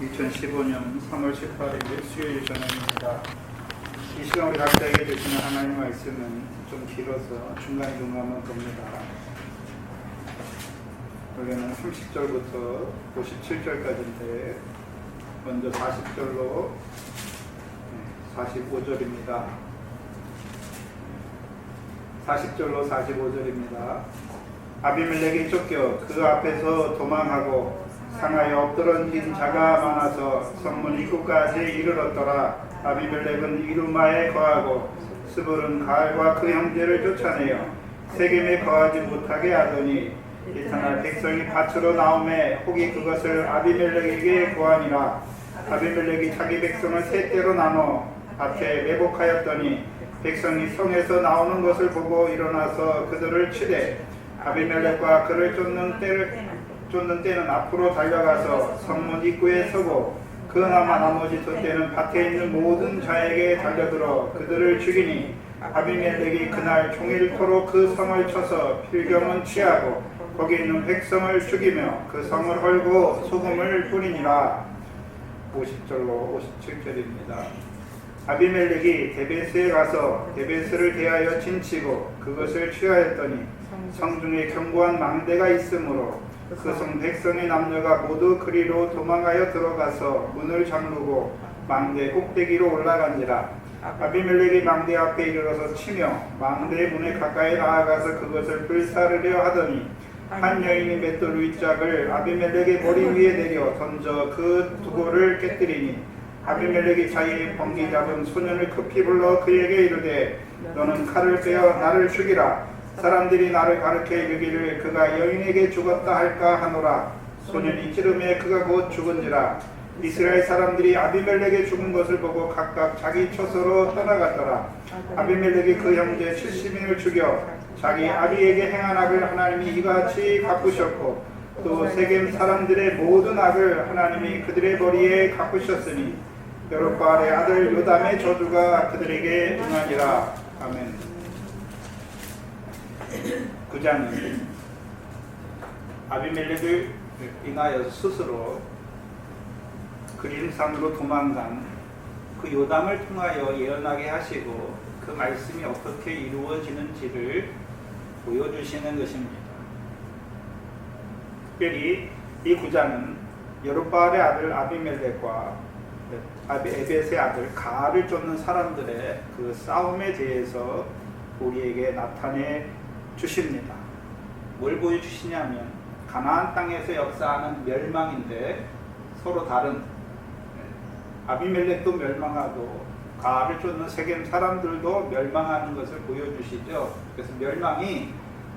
2015년 3월 18일 수요일 저녁입니다. 이 시간 우리 각자에게 주시는 하나님 말씀은 좀 길어서 중간중간만 봅니다. 원래는 30절부터 57절까지인데 먼저 40절로 45절입니다. 40절로 45절입니다. 아비멜렉이 쫓겨 그 앞에서 도망하고 상하여 엎드러진 자가 많아서 성문 입구까지 이르렀더라. 아비멜렉은 이루마에 거하고 스불은 가알과 그 형제를 쫓아내어 세겜에 거하지 못하게 하더니 이튿날 백성이 밭으로 나오매 혹이 그것을 아비멜렉에게 고하니라. 아비멜렉이 자기 백성을 세 때로 나눠 밭에 매복하였더니 백성이 성에서 나오는 것을 보고 일어나서 그들을 치되 아비멜렉과 그를 쫓는 때는 앞으로 달려가서 성문 입구에 서고 그나마 나머지 두 때는 밭에 있는 모든 자에게 달려들어 그들을 죽이니 아비멜렉이 그날 종일토록 그 성을 쳐서 필경은 취하고 거기 있는 백성을 죽이며 그 성을 헐고 소금을 뿌리니라. 50절로 57절입니다. 아비멜렉이 데베스에 가서 데베스를 대하여 진치고 그것을 취하였더니 성중에 견고한 망대가 있으므로 그 성 백성의 남녀가 모두 그리로 도망하여 들어가서 문을 잠그고 망대 꼭대기로 올라간지라. 아비멜렉이 망대 앞에 이르러서 치며 망대의 문에 가까이 나아가서 그것을 불사르려 하더니 한 여인이 맷돌 윗짝을 아비멜렉의 머리 위에 내려 던져 그 두고를 깨뜨리니 아비멜렉이 자기의 번기 잡은 소년을 급히 불러 그에게 이르되 너는 칼을 빼어 나를 죽이라. 사람들이 나를 가르쳐 이르기를 그가 여인에게 죽었다 할까 하노라. 소년이 찌르매 그가 곧 죽은지라. 이스라엘 사람들이 아비멜렉의 죽은 것을 보고 각각 자기 처소로 떠나갔더라. 아비멜렉이 그 형제 70인을 죽여 자기 아비에게 행한 악을 하나님이 이같이 갚으셨고 또 세겜 사람들의 모든 악을 하나님이 그들의 머리에 갚으셨으니 여룹바알의 아들 요담의 저주가 그들에게 응하니라. 아멘. 9장은 아비멜렉을 인하여 스스로 그림산으로 도망간 그 요담을 통하여 예언하게 하시고 그 말씀이 어떻게 이루어지는지를 보여주시는 것입니다. 특별히 이 9장은 여룹바알의 아들 아비멜렉과 에벳의 아들 가알을 쫓는 사람들의 그 싸움에 대해서 우리에게 나타내 주십니다. 뭘 보여주시냐면 가나안 땅에서 역사하는 멸망인데 서로 다른 아비멜렉도 멸망하고 가알을 쫓는 세겜 사람들도 멸망하는 것을 보여주시죠. 그래서 멸망이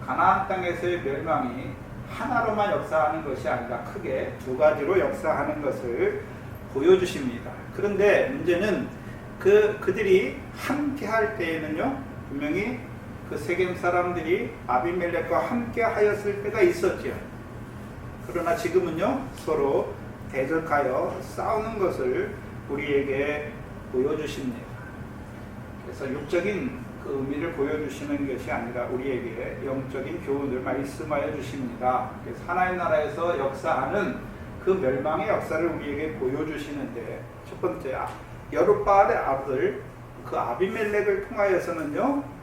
가나안 땅에서의 멸망이 하나로만 역사하는 것이 아니라 크게 두 가지로 역사하는 것을 보여주십니다. 그런데 문제는 그들이 함께 할 때에는요, 분명히 그 세겜 사람들이 아비멜렉과 함께 하였을 때가 있었죠. 그러나 지금은요, 서로 대적하여 싸우는 것을 우리에게 보여주십니다. 그래서 육적인 그 의미를 보여주시는 것이 아니라 우리에게 영적인 교훈을 말씀하여 주십니다. 그래서 하나님 나라에서 역사하는 그 멸망의 역사를 우리에게 보여주시는데, 첫 번째 여룹바알의 아들 그 아비멜렉을 통하여서는요,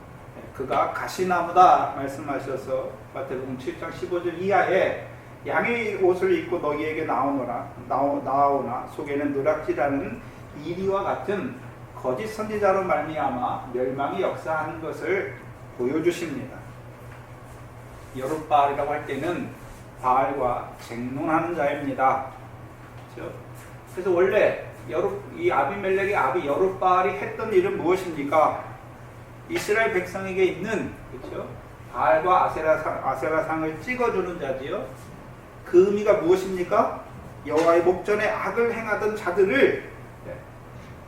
그가 가시나무다 말씀하셔서 마태복음 7장 15절 이하에 양의 옷을 입고 너희에게 나오나 속에는 누락지라는 이리와 같은 거짓 선지자로 말미암아 멸망이 역사하는 것을 보여주십니다. 여룹바알이라고 할 때는 바알과 쟁론하는 자입니다. 그렇죠? 그래서 원래 이 아비멜렉의 아비 여룹바알이 했던 일은 무엇입니까? 이스라엘 백성에게 있는, 그렇죠, 바알과 아세라상을 찍어주는 자지요. 그 의미가 무엇입니까? 여호와의 목전에 악을 행하던 자들을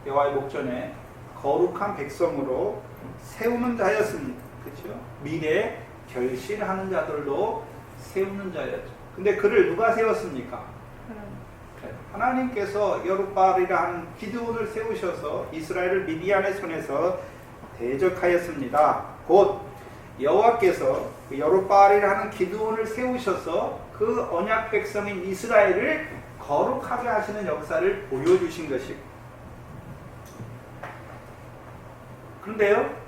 여호와의 목전에 거룩한 백성으로 세우는 자였습니다. 그렇죠? 미래에 결실하는 자들로 세우는 자였죠. 근데 그를 누가 세웠습니까? 하나님께서 여룹바알이라 하는 기드온을 세우셔서 이스라엘을 미디안의 손에서 대적하였습니다. 곧 여호와께서 여룹바알이라 하는 기드온을 세우셔서 그 언약 백성인 이스라엘을 거룩하게 하시는 역사를 보여주신 것이고, 그런데요,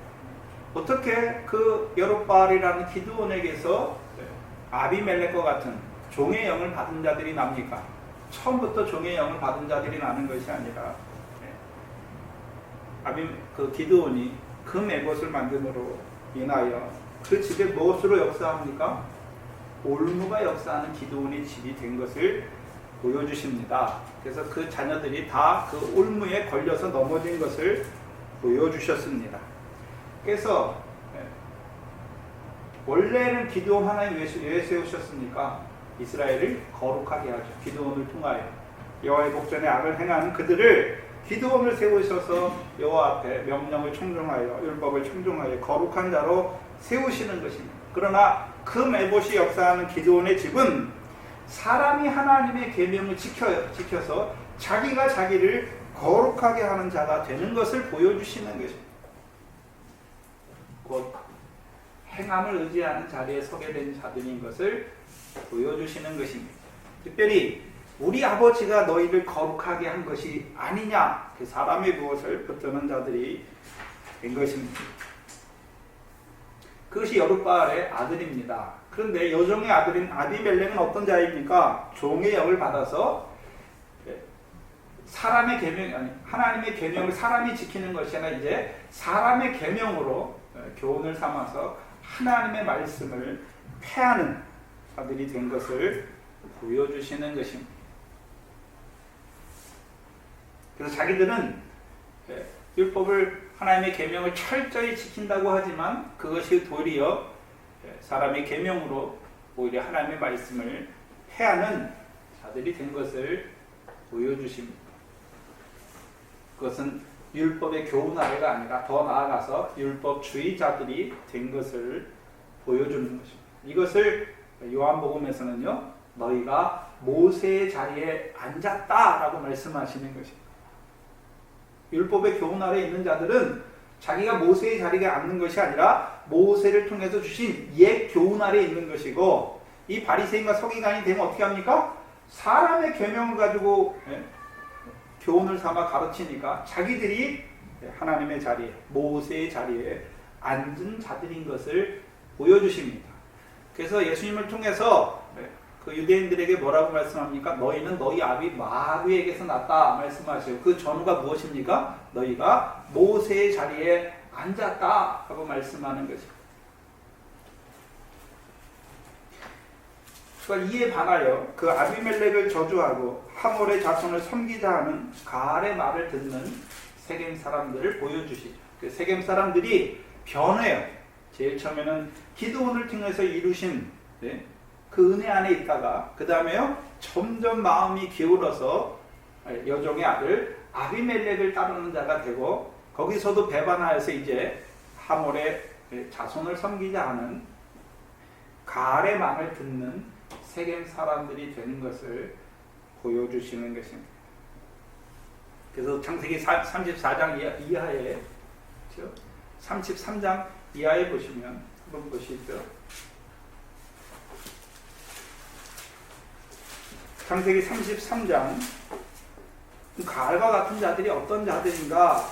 어떻게 그 여룹바알이라는 기드온에게서 아비멜렉과 같은 종의 영을 받은 자들이 납니까? 처음부터 종의 영을 받은 자들이 나는 것이 아니라 그 기드온이 그 메봇을 만듦으로 인하여 그 집에 무엇으로 역사합니까? 올무가 역사하는 기드온의 집이 된 것을 보여주십니다. 그래서 그 자녀들이 다 그 올무에 걸려서 넘어진 것을 보여주셨습니다. 그래서 원래는 기드온 하나님 왜 세우셨습니까? 이스라엘을 거룩하게 하죠. 기드온을 통하여 여호와의 복전에 악을 행하는 그들을 기드온을 세우셔서 여호와 앞에 명령을 청종하여 율법을 청종하여 거룩한 자로 세우시는 것입니다. 그러나 그 메봇이 역사하는 기드온의 집은 사람이 하나님의 계명을 지켜서 자기가 자기를 거룩하게 하는 자가 되는 것을 보여주시는 것입니다. 곧 행함을 의지하는 자리에 서게 된 자들인 것을 보여주시는 것입니다. 특별히 우리 아버지가 너희를 거룩하게 한 것이 아니냐, 그 사람의 무엇을 붙드는 자들이 된 것입니다. 그것이 여룹바알의 아들입니다. 그런데 여종의 아들인 아비멜렉은 어떤 자입니까? 종의 영을 받아서 사람의 계명, 아니 하나님의 계명을 사람이 지키는 것이 아니라 이제 사람의 계명으로 교훈을 삼아서 하나님의 말씀을 폐하는 자들이 된 것을 보여주시는 것입니다. 그래서 자기들은 율법을 하나님의 계명을 철저히 지킨다고 하지만 그것이 도리어 사람의 계명으로 오히려 하나님의 말씀을 폐하는 자들이 된 것을 보여주십니다. 그것은 율법의 교훈 아래가 아니라 더 나아가서 율법주의자들이 된 것을 보여주는 것입니다. 이것을 요한복음에서는요, 너희가 모세의 자리에 앉았다라고 말씀하시는 것입니다. 율법의 교훈 아래 있는 자들은 자기가 모세의 자리에 앉는 것이 아니라 모세를 통해서 주신 옛 교훈 아래 있는 것이고, 이 바리새인과 서기관이 되면 어떻게 합니까? 사람의 계명을 가지고 교훈을 삼아 가르치니까 자기들이 하나님의 자리에, 모세의 자리에 앉은 자들인 것을 보여주십니다. 그래서 예수님을 통해서 그 유대인들에게 뭐라고 말씀합니까? 너희는 너희 아비 마귀에게서 났다 말씀하시고, 그 전후가 무엇입니까? 너희가 모세의 자리에 앉았다 하고 말씀하는 것입니다. 그러니까 이에 반하여 그 아비멜렉을 저주하고 하몰의 자손을 섬기자 하는 가알의 말을 듣는 세겜 사람들을 보여주시죠. 그 세겜 사람들이 변해요. 제일 처음에는 기드온을 통해서 이루신 그 은혜 안에 있다가 그 다음에요, 점점 마음이 기울어서 여종의 아들 아비멜렉을 따르는 자가 되고, 거기서도 배반하여서 이제 하몰의 자손을 섬기자 하는 가알의 말을 듣는 세겜 사람들이 되는 것을 보여주시는 것입니다. 그래서 창세기 34장 이하에, 그렇죠? 33장 이하에 보시면 한번 보시죠. 창세기 33장, 가알과 같은 자들이 어떤 자들인가?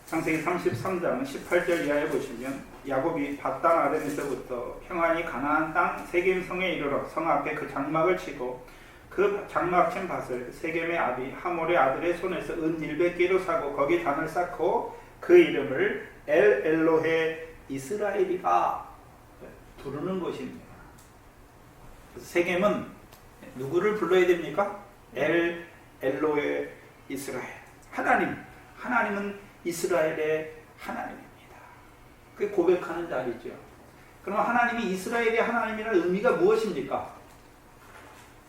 창세기 33장 18절 이하에 보시면, 야곱이 밧단 아람에서부터 평안히 가나안 땅 세겜 성에 이르러 성 앞에 그 장막을 치고 그 장막 친 밭을 세겜의 아비 하몰의 아들의 손에서 은 100개로 사고 거기 단을 쌓고 그 이름을 엘 엘로헤 이스라엘이라 부르는 것입니다. 세겜은 누구를 불러야 됩니까? 엘 엘로헤 이스라엘, 하나님은 이스라엘의 하나님입니다. 그게 고백하는 자리죠. 그럼 하나님이 이스라엘의 하나님이라는 의미가 무엇입니까?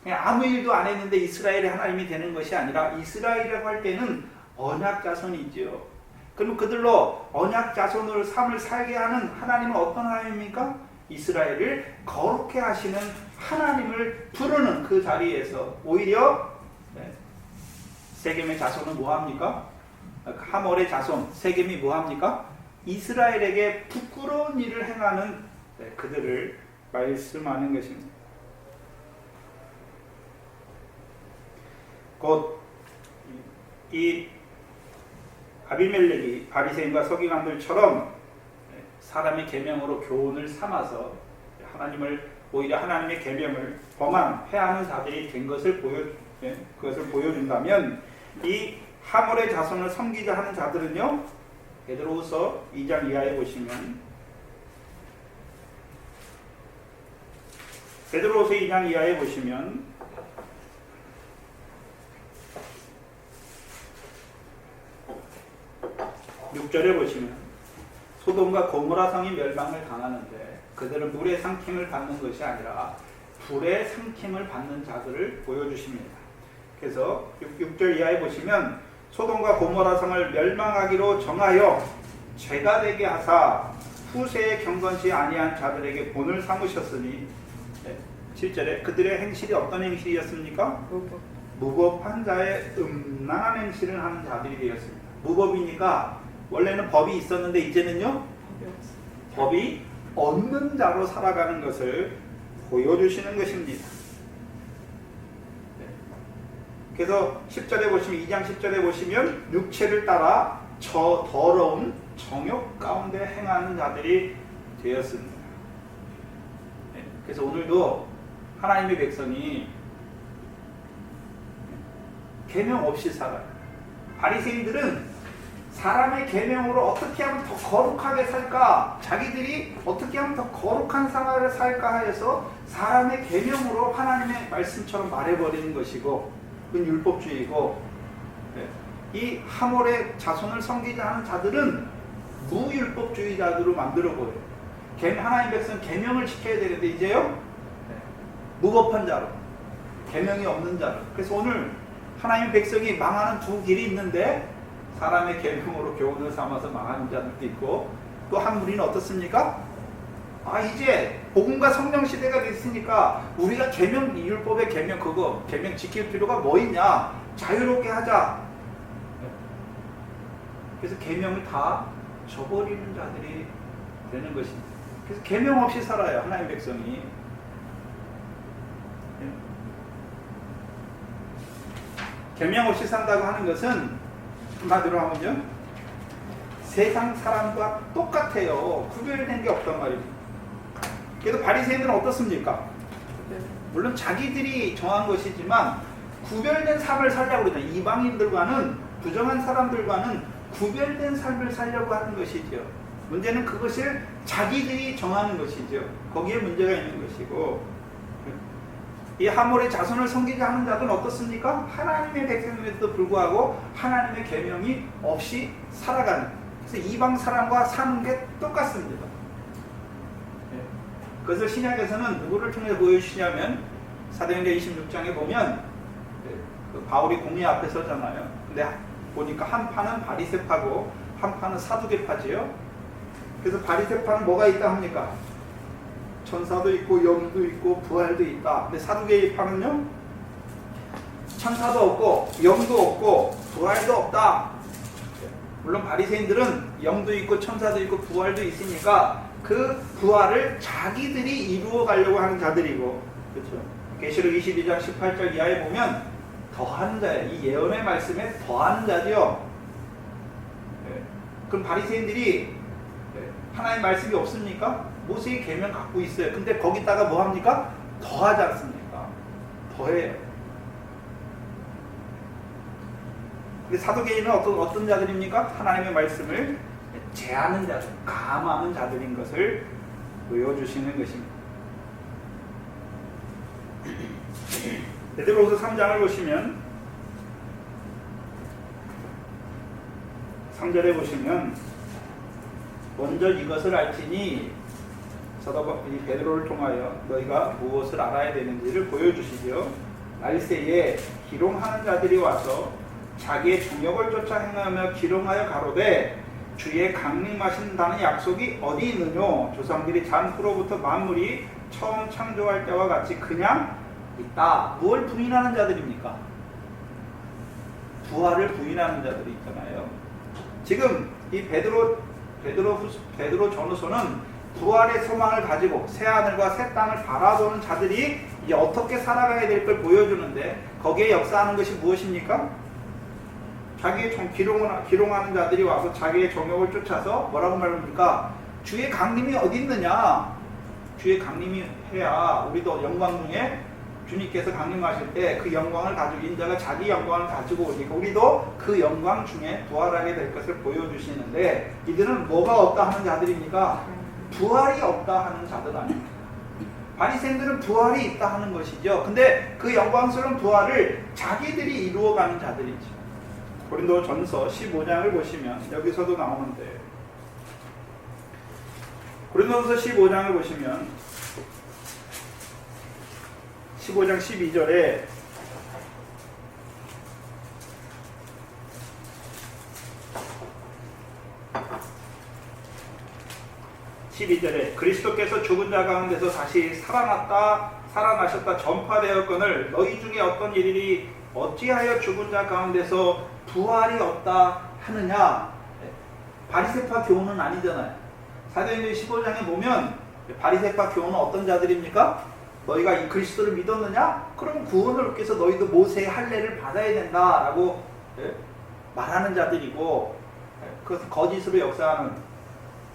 그냥 아무 일도 안 했는데 이스라엘의 하나님이 되는 것이 아니라, 이스라엘이라고 할 때는 언약 자손이죠. 그럼 그들로 언약 자손을 삶을 살게 하는 하나님은 어떤 하나님입니까? 이스라엘을 거룩해 하시는 하나님을 부르는 그 자리에서 오히려 세겜의 자손은 뭐합니까? 하몰의 자손 세겜이 뭐합니까? 이스라엘에게 부끄러운 일을 행하는 네, 그들을 말씀하는 것입니다. 곧 이 아비멜렉이 바리새인과 서기관들처럼 사람의 계명으로 교훈을 삼아서 오히려 하나님의 계명을 회하는 자들이 된 것을 그것을 보여준다면, 이 하몰의 자손을 섬기자 하는 자들은요, 베드로후서 2장 이하에 보시면, 베드로후서 2장 이하에 보시면 6절에 보시면, 소돔과 고모라 성이 멸망을 당하는데 그들은 물의 삼킴을 받는 것이 아니라 불의 삼킴을 받는 자들을 보여주십니다. 그래서 6절 이하에 보시면, 소돔과 고모라 성을 멸망하기로 정하여 죄가 되게 하사 후세에 경건치 아니한 자들에게 본을 삼으셨으니, 7절에 그들의 행실이 어떤 행실이었습니까? 무법한 자의 음란한 행실을 하는 자들이 되었습니다. 무법이니까 원래는 법이 있었는데 이제는요, 법이 없는 자로 살아가는 것을 보여주시는 것입니다. 그래서 10절에 보시면, 2장 10절에 보시면, 육체를 따라 저 더러운 정욕 가운데 행하는 자들이 되었습니다. 그래서 오늘도 하나님의 백성이 계명 없이 살아요. 바리새인들은 사람의 계명으로 어떻게 하면 더 거룩하게 살까, 자기들이 어떻게 하면 더 거룩한 생활을 살까 하여서 사람의 계명으로 하나님의 말씀처럼 말해버리는 것이고, 그건 율법주의고, 이 하몰의 자손을 섬기자 하는 자들은 무율법주의자들로 만들어버려요. 하나님 백성 계명을 지켜야 되는데 이제요, 무법한 자로, 계명이 없는 자로. 그래서 오늘 하나님 백성이 망하는 두 길이 있는데, 사람의 계명으로 교훈을 삼아서 망하는 자들도 있고, 또 한 무리는 어떻습니까? 이제 복음과 성령 시대가 됐으니까 우리가 율법의 계명 지킬 필요가 뭐 있냐, 자유롭게 하자. 그래서 계명을 다 저버리는 자들이 되는 것입니다. 그래서 계명 없이 살아요, 하나님 백성이. 계명 없이 산다고 하는 것은 한마디로 하면요, 세상 사람과 똑같아요. 구별된 게 없단 말입니다. 그래도 바리새인들은 어떻습니까? 물론 자기들이 정한 것이지만 구별된 삶을 살려고 그러죠. 이방인들과는, 부정한 사람들과는 구별된 삶을 살려고 하는 것이죠. 문제는 그것을 자기들이 정하는 것이죠. 거기에 문제가 있는 것이고, 이 하몰의 자손을 섬기자 하는 자들은 어떻습니까? 하나님의 백성임에도 불구하고 하나님의 계명이 없이 살아가는, 그래서 이방 사람과 사는 게 똑같습니다. 그것을 신약에서는 누구를 통해 보여주시냐면, 사도행전 26장에 보면 바울이 공회 앞에 서잖아요. 근데 보니까 한 파는 바리새파고 한 파는 사두개파지요. 그래서 바리새파는 뭐가 있다 합니까? 천사도 있고 영도 있고 부활도 있다. 근데 사두개파는요, 천사도 없고 영도 없고 부활도 없다. 물론 바리새인들은 영도 있고 천사도 있고 부활도 있으니까 그 부활을 자기들이 이루어 가려고 하는 자들이고, 그렇죠? 계시록 22장 18절 이하에 보면 더한 자예요. 이 예언의 말씀에 더한 자죠. 그럼 바리새인들이 하나님 말씀이 없습니까? 모세의 계명 갖고 있어요. 근데 거기다가 뭐 합니까? 더하지 않습니까? 더해요. 근데 사두개인은 어떤 자들입니까? 하나님의 말씀을 제하는 자들, 감하는 자들인 것을 보여주시는 것입니다. 베드로후서 3장을 보시면, 3절에 보시면, 먼저 이것을 알지니, 이 베드로를 통하여 너희가 무엇을 알아야 되는지를 보여주시죠. 날새에 기롱하는 자들이 와서 자기의 정욕을 쫓아 행하며 기롱하여 가로되 주의 강림하신다는 약속이 어디 있느뇨? 조상들이 잔후로부터 만물이 처음 창조할 때와 같이 그냥 있다. 무엇을 부인하는 자들입니까? 부활을 부인하는 자들이 있잖아요. 지금 이 베드로 전후서는 부활의 소망을 가지고 새 하늘과 새 땅을 바라보는 자들이 이제 어떻게 살아가야 될 걸 보여주는데, 거기에 역사하는 것이 무엇입니까? 자기의 기롱하는 자들이 와서 자기의 정욕을 쫓아서 뭐라고 말합니까? 주의 강림이 어디 있느냐? 주의 강림이 해야 우리도 영광 중에 주님께서 강림하실 때 그 영광을 가지고, 인자가 자기 영광을 가지고 오니까 우리도 그 영광 중에 부활하게 될 것을 보여주시는데, 이들은 뭐가 없다 하는 자들입니까? 부활이 없다 하는 자들 아닙니까? 바리새인들은 부활이 있다 하는 것이죠. 근데 그 영광스러운 부활을 자기들이 이루어가는 자들이죠. 고린도전서 15장을 보시면 여기서도 나오는데, 고린도전서 15장을 보시면 15장 12절에 그리스도께서 죽은 자 가운데서 다시 살아나셨다 전파되었거늘 너희 중에 어떤 이들이 어찌하여 죽은 자 가운데서 부활이 없다 하느냐. 바리새파 교훈은 아니잖아요. 사도행전 15장에 보면 바리새파 교훈은 어떤 자들입니까? 너희가 이 그리스도를 믿었느냐? 그럼 구원을 얻기 위해서 너희도 모세의 할례를 받아야 된다라고 말하는 자들이고, 그것은 거짓으로 역사하는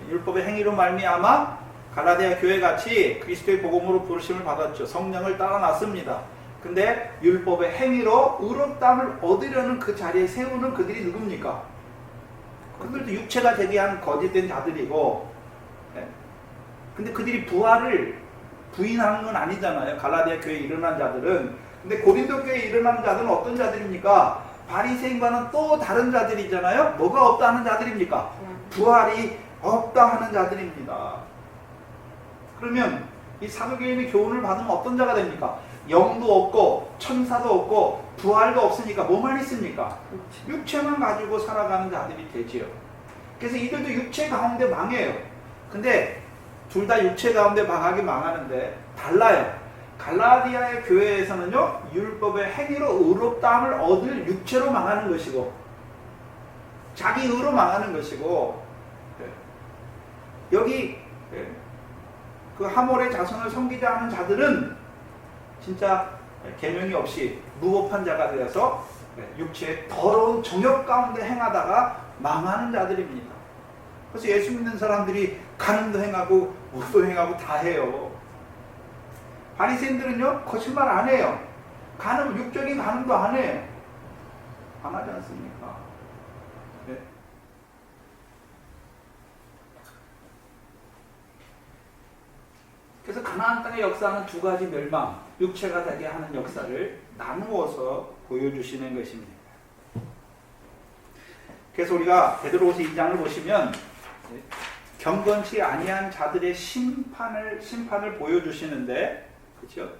율법의 행위로 말미암아 갈라디아 교회같이 그리스도의 복음으로 부르심을 받았죠. 성령을 따라놨습니다. 근데 율법의 행위로 의롭다함을 얻으려는 그 자리에 세우는 그들이 누굽니까? 그들도 육체가 되게 한 거짓된 자들이고, 근데 그들이 부활을 부인하는 건 아니잖아요. 갈라디아 교회에 일어난 자들은. 근데 고린도 교회에 일어난 자들은 어떤 자들입니까? 바리새인과는 또 다른 자들이잖아요. 뭐가 없다 하는 자들입니까? 부활이 없다 하는 자들입니다. 그러면 이 사도계인의 교훈을 받으면 어떤 자가 됩니까? 영도 없고 천사도 없고 부활도 없으니까 뭐만 있습니까? 육체만 가지고 살아가는 자들이 되지요. 그래서 이들도 육체 가운데 망해요. 근데 둘 다 육체 가운데 망하는데 달라요. 갈라디아의 교회에서는요, 율법의 행위로 의롭다함을 얻을 육체로 망하는 것이고, 자기 의로 망하는 것이고, 여기 그 하몰의 자손을 섬기자 하는 자들은 진짜 계명이 없이 무법한 자가 되어서 육체의 더러운 정욕 가운데 행하다가 망하는 자들입니다. 그래서 예수 믿는 사람들이 간음도 행하고 무도 행하고 다 해요. 바리새인들은요, 거짓말 안 해요. 육적인 간음도 안 해요. 안 하지 않습니까? 네. 그래서 가나안 땅의 역사는 두 가지 멸망, 육체가 되게 하는 역사를 나누어서 보여주시는 것입니다. 그래서 우리가 베드로후서 2장을 보시면 경건치 아니한 자들의 심판을 보여주시는데, 그렇죠?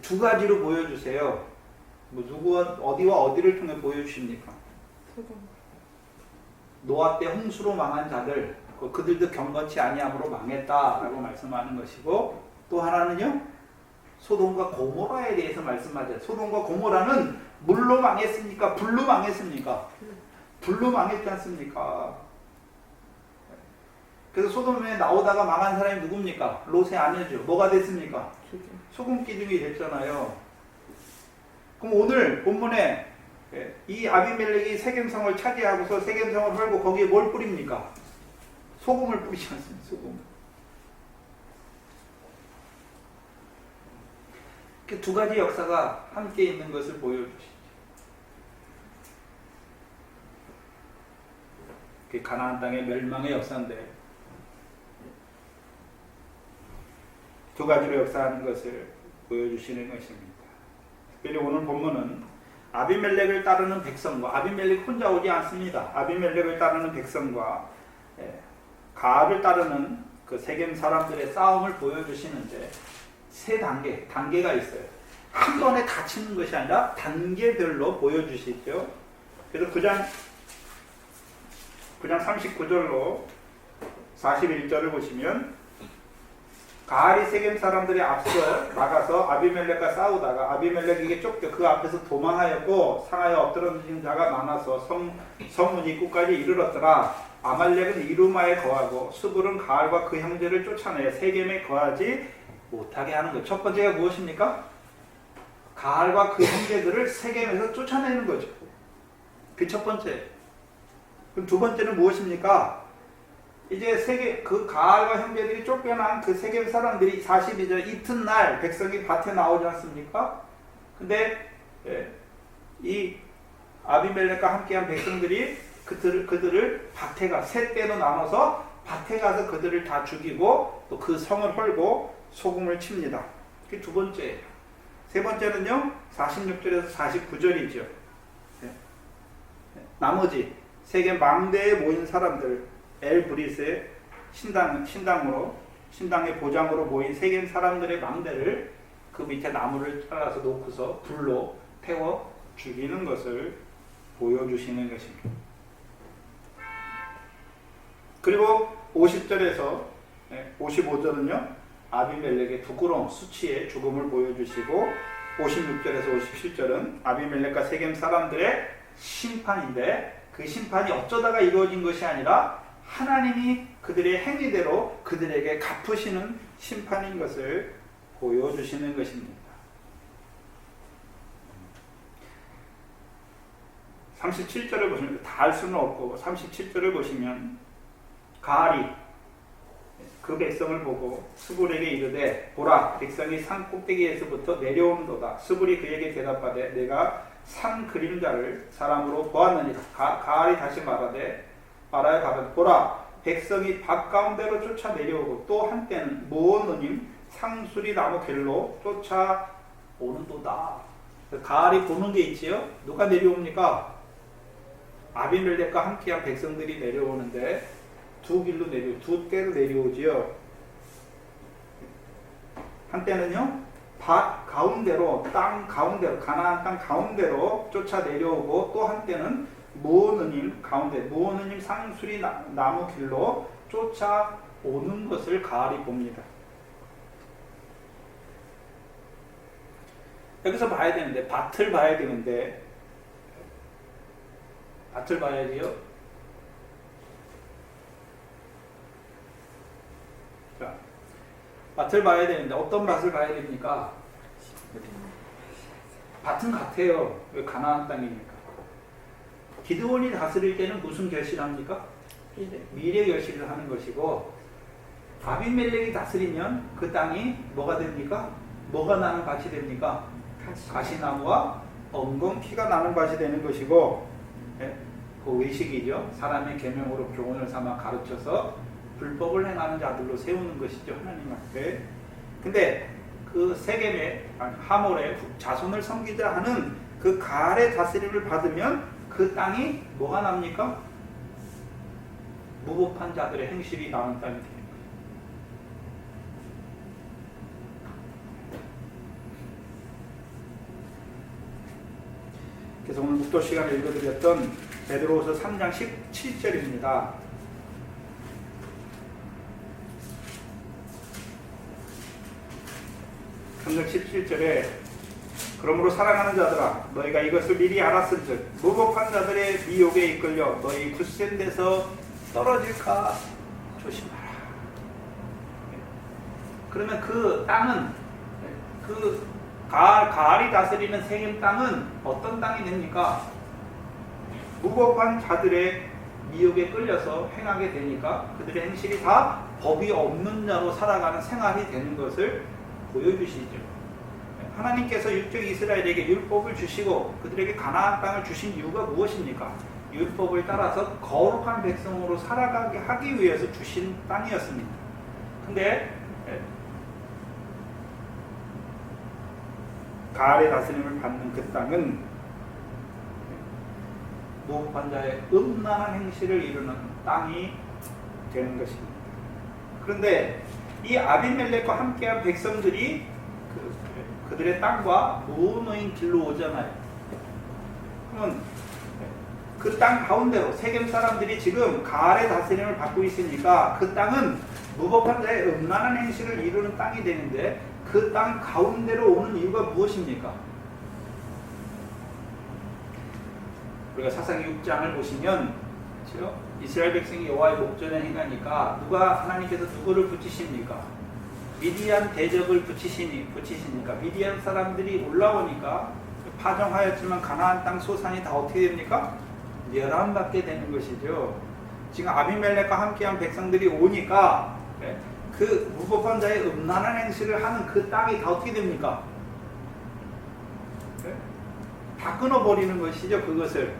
두 가지로 보여주세요. 어디와 어디를 통해 보여주십니까? 노아 때 홍수로 망한 자들, 그들도 경건치 아니함으로 망했다라고 말씀하는 것이고, 또 하나는요, 소돔과 고모라에 대해서 말씀하죠. 소돔과 고모라는 물로 망했습니까? 불로 망했습니까? 불로 망했지 않습니까? 그래서 소돔에 나오다가 망한 사람이 누굽니까? 롯의 아내죠. 뭐가 됐습니까? 소금 기둥이 됐잖아요. 그럼 오늘 본문에 이 아비멜렉이 세겜성을 차지하고서 세겜성을 헐고 거기에 뭘 뿌립니까? 소금을 뿌리지 않습니까? 소금. 그 두 가지 역사가 함께 있는 것을 보여주시죠. 그 가나안 땅의 멸망의 역사인데, 두 가지로 역사하는 것을 보여주시는 것입니다. 특별히 오늘 본문은 아비멜렉을 따르는 백성과, 아비멜렉 혼자 오지 않습니다. 아비멜렉을 따르는 백성과 가압을 따르는 그 세겜 사람들의 싸움을 보여주시는데, 세 단계가 있어요. 한 번에 다 치는 것이 아니라 단계별로 보여주시죠. 그래서 9장 39절로 41절을 보시면, 가알이 세겜 사람들이 앞서 나가서 아비멜렉과 싸우다가 아비멜렉에게 쫓겨 그 앞에서 도망하였고 상하여 엎드러진 자가 많아서 성문 입구까지 이르렀더라. 아말렉은 이루마에 거하고 스불은 가알과 그 형제를 쫓아내 세겜에 거하지 못하게 하는 것. 첫 번째가 무엇입니까? 가알과 그 형제들을 세겜에서 쫓아내는 거죠. 그 첫 번째. 그럼 두 번째는 무엇입니까? 이제 그 가알과 형제들이 쫓겨난 그 세겜 사람들이 42절 이튿날 백성이 밭에 나오지 않습니까? 근데 이 아비멜렉과 함께한 백성들이 그들을 밭에 가 세 떼로 나눠서 밭에 가서 그들을 다 죽이고 또 그 성을 헐고 소금을 칩니다. 그게 두 번째예요. 세 번째는요 46절에서 49절이죠. 나머지 세계 망대에 모인 사람들 엘브릿의 신당의 보장으로 모인 세겜 사람들의 망대를 그 밑에 나무를 잘라서 놓고서 불로 태워 죽이는 것을 보여주시는 것입니다. 그리고 50절에서 55절은요 아비멜렉의 부끄러움 수치의 죽음을 보여주시고 56절에서 57절은 아비멜렉과 세겜 사람들의 심판인데 그 심판이 어쩌다가 이루어진 것이 아니라 하나님이 그들의 행위대로 그들에게 갚으시는 심판인 것을 보여주시는 것입니다. 37절을 보시면 다 할 수는 없고 37절을 보시면 가알이 그 백성을 보고 스불에게 이르되 보라 백성이 산 꼭대기에서부터 내려오는도다. 스불이 그에게 대답하되 내가 산 그림자를 사람으로 보았느니라. 가알이 다시 말하여 가라되 보라 백성이 밭 가운데로 쫓아 내려오고 또 한때는 모노님 상수리 나무 길로 쫓아오는도다. 가알이 보는 게 있지요. 누가 내려옵니까? 아비멜렉과 함께한 백성들이 내려오는데 두 때로 내려오지요. 한때는요 밭 가운데로 가나안 땅 가운데로 쫓아 내려오고 또 한때는 모노님 상수리 나무 길로 쫓아오는 것을 가알이 봅니다. 여기서 봐야 되는데 밭을 봐야지요. 자, 밭을 봐야 되는데 어떤 밭을 봐야 됩니까? 밭은 같아요. 왜 가나안 땅이니까. 기드온이 다스릴 때는 무슨 결실을 합니까? 미래 결실을 하는 것이고 아비멜렉이 다스리면 그 땅이 뭐가 됩니까? 뭐가 나는 밭이 됩니까? 가시나무와 엉겅퀴가 나는 밭이 되는 것이고 그 외식이죠. 사람의 계명으로 교훈을 삼아 가르쳐서 불법을 행하는 자들로 세우는 것이죠. 하나님 앞에. 근데 그 세겜의 하몰의 자손을 섬기자 하는 그 가알의 다스림을 받으면 그 땅이 뭐가 납니까? 무법한 자들의 행실이 나는 땅이 됩니다. 그래서 오늘 묵도 시간에 읽어드렸던 베드로후서 3장 17절입니다. 삼장 17절에 그러므로 사랑하는 자들아 너희가 이것을 미리 알았은즉 무법한 자들의 미혹에 이끌려 너희 굳센 데서 떨어질까 조심하라. 그러면 그 땅은 그 가알이 다스리는 세겜 땅은 어떤 땅이 됩니까? 무법한 자들의 미혹에 끌려서 행하게 되니까 그들의 행실이 다 법이 없는 자로 살아가는 생활이 되는 것을 보여주시죠. 하나님께서 육적 이스라엘에게 율법을 주시고 그들에게 가나안 땅을 주신 이유가 무엇입니까? 율법을 따라서 거룩한 백성으로 살아가게 하기 위해서 주신 땅이었습니다. 근데 가알의 다스림을 받는 그 땅은 무법한 자의 음란한 행실을 이루는 땅이 되는 것입니다. 그런데 이 아비멜렉과 함께한 백성들이 그들의 땅과 무노인 길로 오잖아요. 그러면 그 땅 가운데로 세겜 사람들이 지금 가알의 다스림을 받고 있으니까 그 땅은 무법한 자의 음란한 행실을 이루는 땅이 되는데 그 땅 가운데로 오는 이유가 무엇입니까? 우리가 사사기 6장을 보시면 그렇죠? 이스라엘 백성이 여호와의 목전에 행하니까 하나님께서 누구를 붙이십니까? 미디안 대적을 붙이시니까 미디안 사람들이 올라오니까 파종하였지만 가나안 땅 소산이 다 어떻게 됩니까? 멸함받게 되는 것이죠. 지금 아비멜렉과 함께한 백성들이 오니까 그 무법한 자의 음란한 행실을 하는 그 땅이 다 어떻게 됩니까? 다 끊어버리는 것이죠. 그것을.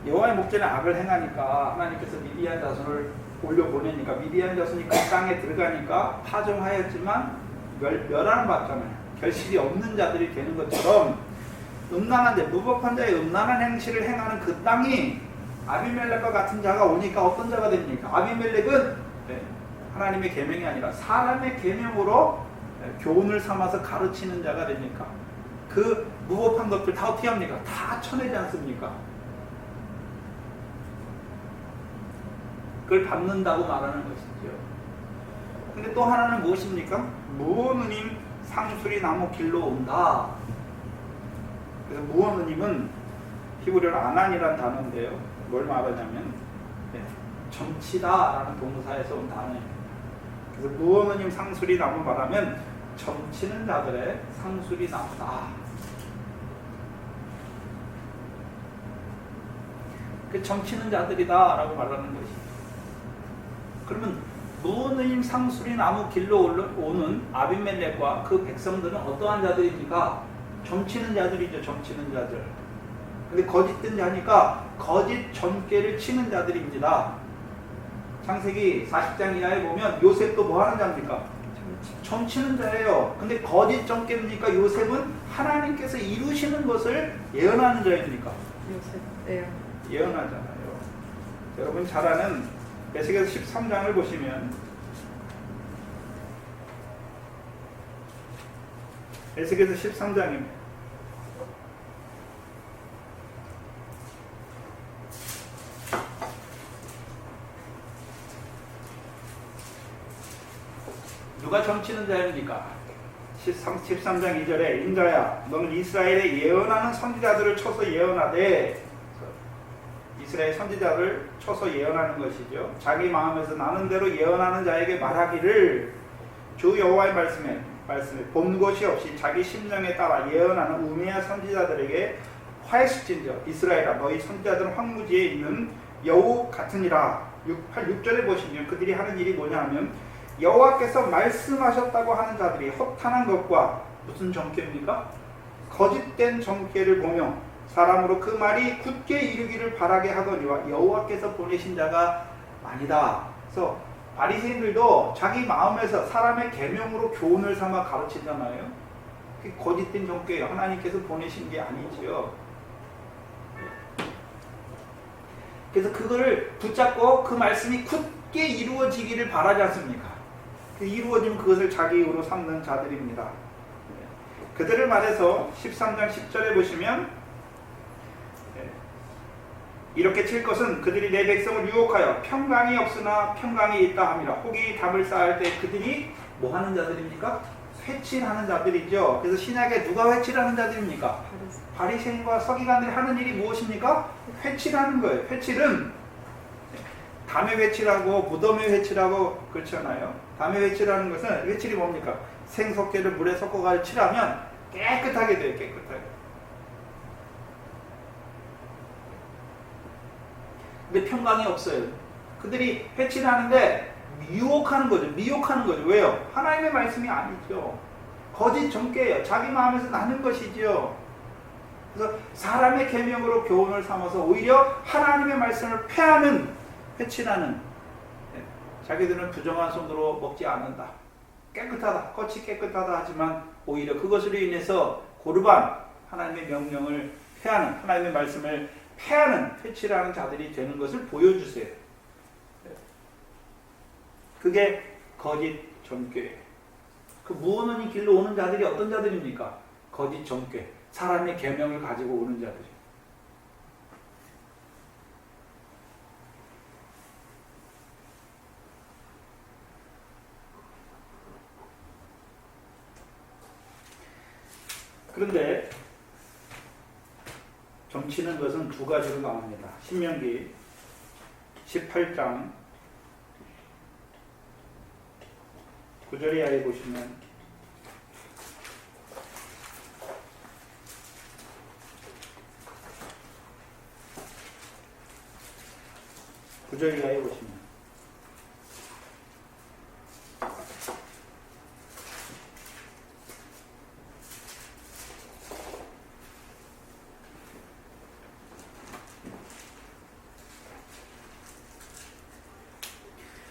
여호와의 목전에 악을 행하니까 하나님께서 미디안 자손을 올려보내니까 미디안 자손이 그 땅에 들어가니까 파종하였지만 멸하는 받잖아요. 결실이 없는 자들이 되는 것처럼 음란한 자, 무법한 자의 음란한 행실을 행하는 그 땅이 아비멜렉과 같은 자가 오니까 어떤 자가 됩니까? 아비멜렉은 하나님의 계명이 아니라 사람의 계명으로 교훈을 삼아서 가르치는 자가 되니까 그 무법한 것들 다 어떻게 합니까? 다 쳐내지 않습니까? 그걸 받는다고 말하는 것이죠. 근데 또 하나는 무엇입니까? 무언느님 상술이 나무 길로 온다. 그래서 무언느님은 히브리어로 아난이라는 단어인데요. 뭘 말하냐면 점치다라는 동사에서 온 단어예요. 그래서 무언느님 상술이 나무 말하면 점치는 자들의 상술이 나무다. 그 점치는 자들이다라고 말하는 것이죠. 그러면 무언느님 상술이 나무 길로 오는 아비멜렉과 그 백성들은 어떠한 자들입니까? 점치는 자들이죠. 점치는 자들. 근데 거짓된 자니까 거짓 점괘를 치는 자들입니다. 창세기 40장 이하에 보면 요셉도 뭐 하는 자입니까? 점치는 자예요. 근데 거짓 점괘입니까? 요셉은 하나님께서 이루시는 것을 예언하는 자입니까? 예언하잖아요. 여러분 잘 아는 에스겔서 13장을 보시면 에스겔서 13장입니다. 누가 점치는 자입니까? 13장 2절에 인자야 너는 이스라엘에 예언하는 선지자들을 쳐서 예언하되, 이스라엘 선지자를 쳐서 예언하는 것이죠. 자기 마음에서 나는 대로 예언하는 자에게 말하기를 주 여호와의 말씀에 본 것이 없이 자기 심령에 따라 예언하는 우매한 선지자들에게 화해시킨저 이스라엘아 너희 선지자들은 황무지에 있는 여우 같으니라. 6절에 보시면 그들이 하는 일이 뭐냐 하면 여호와께서 말씀하셨다고 하는 자들이 허탄한 것과 무슨 점괘입니까? 거짓된 점괘를 보며 사람으로 그 말이 굳게 이루기를 바라게 하거니와 여호와께서 보내신 자가 아니다. 그래서 바리새인들도 자기 마음에서 사람의 계명으로 교훈을 삼아 가르치잖아요. 그게 거짓된 점괘예요. 하나님께서 보내신 게 아니지요. 그래서 그거를 붙잡고 그 말씀이 굳게 이루어지기를 바라지 않습니까? 이루어지면 그것을 자기 의로 삼는 자들입니다. 그들을 말해서 13장 10절에 보시면 이렇게 칠 것은 그들이 내 백성을 유혹하여 평강이 없으나 평강이 있다 함이라. 혹이 담을 쌓을 때 그들이 뭐 하는 자들입니까? 회칠하는 자들이죠. 그래서 신약에 누가 회칠하는 자들입니까? 바리새인과 서기관들이 하는 일이 무엇입니까? 회칠하는 거예요. 회칠은 담에 회칠하고 무덤에 회칠하고 그렇잖아요. 담에 회칠하는 것은 회칠이 뭡니까? 생석회를 물에 섞어가지고 칠하면 깨끗하게 돼요. 깨끗하게. 근데 평강이 없어요. 그들이 회칠하는데 유혹하는 거죠. 미혹하는 거죠. 왜요? 하나님의 말씀이 아니죠. 거짓 점괘예요. 자기 마음에서 나는 것이죠. 그래서 사람의 계명으로 교훈을 삼아서 오히려 하나님의 말씀을 폐하는, 회칠하는, 자기들은 부정한 손으로 먹지 않는다. 깨끗하다. 겉이 깨끗하다 하지만 오히려 그것으로 인해서 고르반 하나님의 명령을 폐하는, 하나님의 말씀을 폐하는, 회칠하는 자들이 되는 것을 보여주세요. 그게 거짓 점괘예요. 그 무언의 길로 오는 자들이 어떤 자들입니까? 거짓 점괘, 사람의 계명을 가지고 오는 자들이. 그런데 점치는 것은 두 가지로 나옵니다. 신명기 18장 9절 이하에 보시면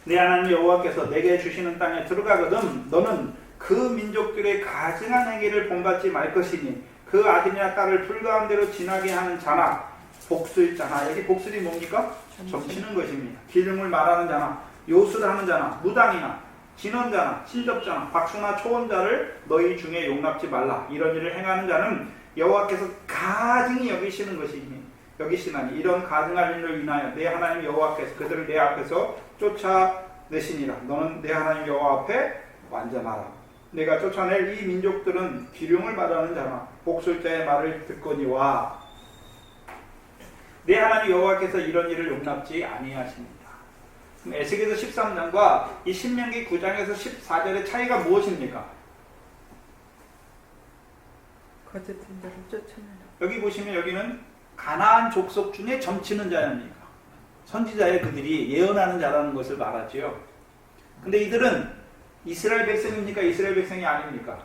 내 하나님 여호와께서 내게 주시는 땅에 들어가거든 너는 그 민족들의 가증한 행위를 본받지 말 것이니 그 아들이나 딸을 불가운데로 지나게 하는 자나 복수일 자나, 여기 복수이 뭡니까? 점치는 것입니다. 기름을 말하는 자나 요술을 하는 자나 무당이나 진언자나 신접자나 박수나 초혼자를 너희 중에 용납지 말라. 이런 일을 행하는 자는 여호와께서 가증히 여기시나니 이런 가증할 일로 인하여 내 하나님 여호와께서 그들을 내 앞에서 쫓아내시니라. 너는 내 하나님 여호와 앞에 완전하라. 내가 쫓아낼 이 민족들은 기륭을 말하는 자나 복술자의 말을 듣거니와 내 하나님 여호와께서 이런 일을 용납지 아니하십니다. 에스겔서 13장과 이 신명기 9장에서 14절의 차이가 무엇입니까? 거짓분들을 쫓아내라. 여기 보시면 여기는 가나안 족속 중에 점치는 자입니다. 선지자의 그들이 예언하는 자라는 것을 말하지요. 근데 이들은 이스라엘 백성입니까? 이스라엘 백성이 아닙니까?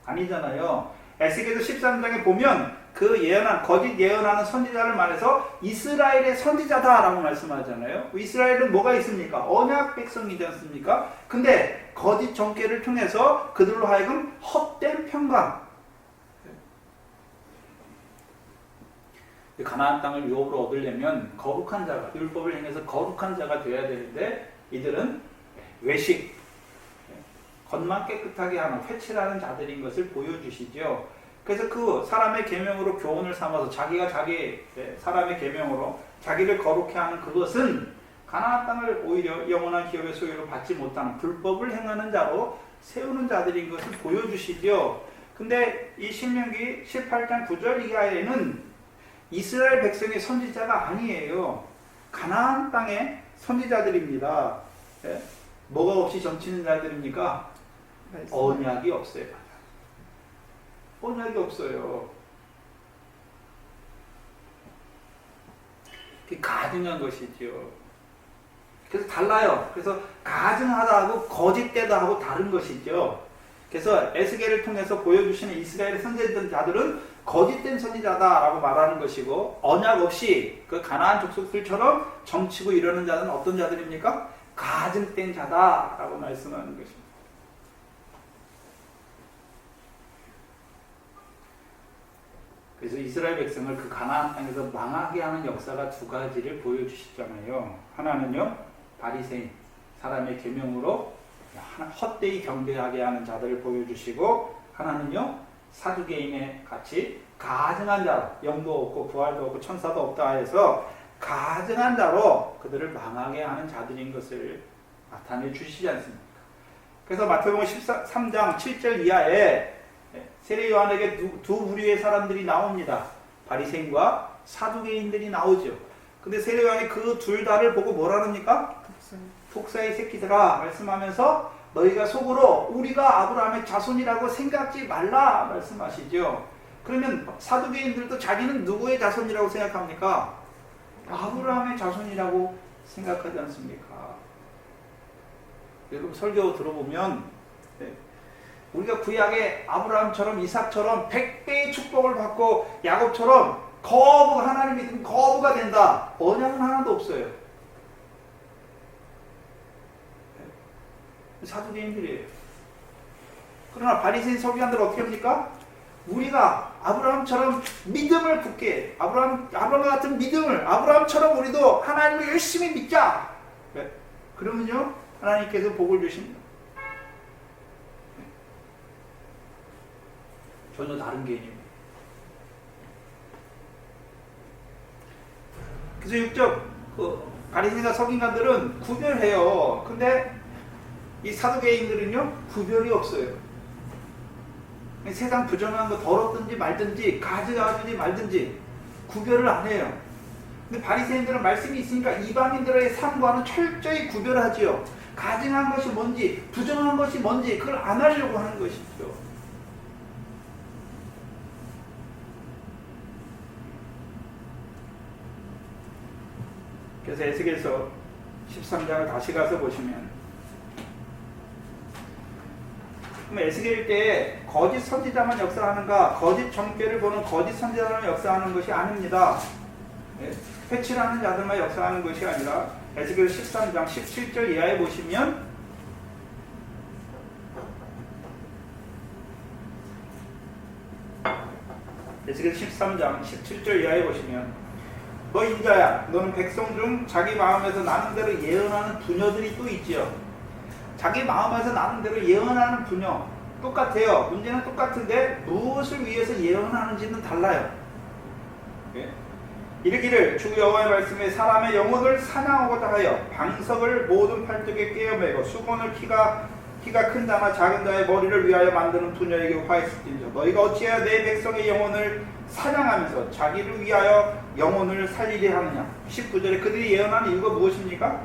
아니잖아요. 에스겔서 13장에 보면 그 거짓 예언하는 선지자를 말해서 이스라엘의 선지자다라고 말씀하잖아요. 이스라엘은 뭐가 있습니까? 언약 백성이지 않습니까? 근데 거짓 정죄를 통해서 그들로 하여금 헛된 평강, 가나안 땅을 유업으로 얻으려면 거룩한 자가, 율법을 행해서 거룩한 자가 되어야 되는데 이들은 외식, 겉만 깨끗하게 하는 회칠하는 자들인 것을 보여주시죠. 그래서 그 사람의 계명으로 교훈을 삼아서 자기가 사람의 계명으로 자기를 거룩해 하는 그것은 가나안 땅을 오히려 영원한 기업의 소유로 받지 못하는 불법을 행하는 자로 세우는 자들인 것을 보여주시죠. 근데 이 신명기 18장 9절 이하에는 이스라엘 백성의 선지자가 아니에요. 가나안 땅의 선지자들입니다. 뭐가 없이 점치는 자들입니까? 언약이 없어요. 언약이 없어요. 그게 가증한 것이죠. 그래서 달라요. 그래서 가증하다하고 거짓되다하고 다른 것이죠. 그래서 에스겔을 통해서 보여주시는 이스라엘의 선지자들은 거짓된 선지자다라고 말하는 것이고, 언약 없이 그 가나안 족속들처럼 점치고 이러는 자는 어떤 자들입니까? 가증된 자다라고 말씀하는 것입니다. 그래서 이스라엘 백성을 그 가나안 땅에서 망하게 하는 역사가 두 가지를 보여주시잖아요. 하나는요, 바리새인, 사람의 계명으로 헛되이 경배하게 하는 자들을 보여주시고, 하나는요, 사두개인의 같이 가증한 자로, 영도 없고 부활도 없고 천사도 없다 해서 가증한 자로 그들을 망하게 하는 자들인 것을 나타내 주시지 않습니까? 그래서 마태복음 13장 7절 이하에 세례 요한에게 두 부류의 사람들이 나옵니다. 바리새인과 사두개인들이 나오죠. 근데 세례 요한이 그 둘 다를 보고 뭐라 합니까? 독사의 새끼들아 말씀하면서 너희가 속으로 우리가 아브라함의 자손이라고 생각지 말라 말씀하시죠. 그러면 사두개인들도 자기는 누구의 자손이라고 생각합니까? 아브라함의 자손이라고 생각하지 않습니까? 여러분 설교 들어보면 우리가 구약에 아브라함처럼 이삭처럼 100배의 축복을 받고 야곱처럼 하나님 믿으면 거부가 된다. 언약은 하나도 없어요. 사두개인들이에요. 그러나 바리새인 서기관들은 어떻게 합니까? 우리가 아브라함처럼 믿음을 굳게, 아브라함과 같은 믿음을, 아브라함처럼 우리도 하나님을 열심히 믿자. 그러면요, 하나님께서 복을 주십니다. 전혀 다른 개념입니다. 그래서 육적 바리새인과 서기관들은 구별해요. 근데 이 사두개인들은요, 구별이 없어요. 세상 부정한 거 더럽든지 말든지 가져가든지 말든지 구별을 안 해요. 근데 바리새인들은 말씀이 있으니까 이방인들의 삶과는 철저히 구별을 하지요. 가증한 것이 뭔지, 부정한 것이 뭔지 그걸 안 하려고 하는 것이죠. 그래서 에스겔서 13장을 다시 가서 보시면, 그럼 에스겔 때 거짓 선지자만 역사하는가, 거짓 정죄를 보는 거짓 선지자만 역사하는 것이 아닙니다. 회칠하는 자들만 역사하는 것이 아니라 에스겔 13장 17절 이하에 보시면 에스겔 13장 17절 이하에 보시면, 너 인자야, 너는 백성 중 자기 마음에서 나는 대로 예언하는 부녀들이 또 있지요. 자기 마음에서 나는 대로 예언하는 부녀 똑같아요. 문제는 똑같은데 무엇을 위해서 예언하는지는 달라요. 이르기를 주 여호와의 말씀에 사람의 영혼을 사냥하고자 하여 방석을 모든 팔뚝에 꿰어매고 수건을 키가 큰 자나 작은 자의 머리를 위하여 만드는 부녀에게 화했을진저 너희가 어찌하여 내 백성의 영혼을 사냥하면서 자기를 위하여 영혼을 살리게 하느냐. 19절에 그들이 예언하는 이유가 무엇입니까?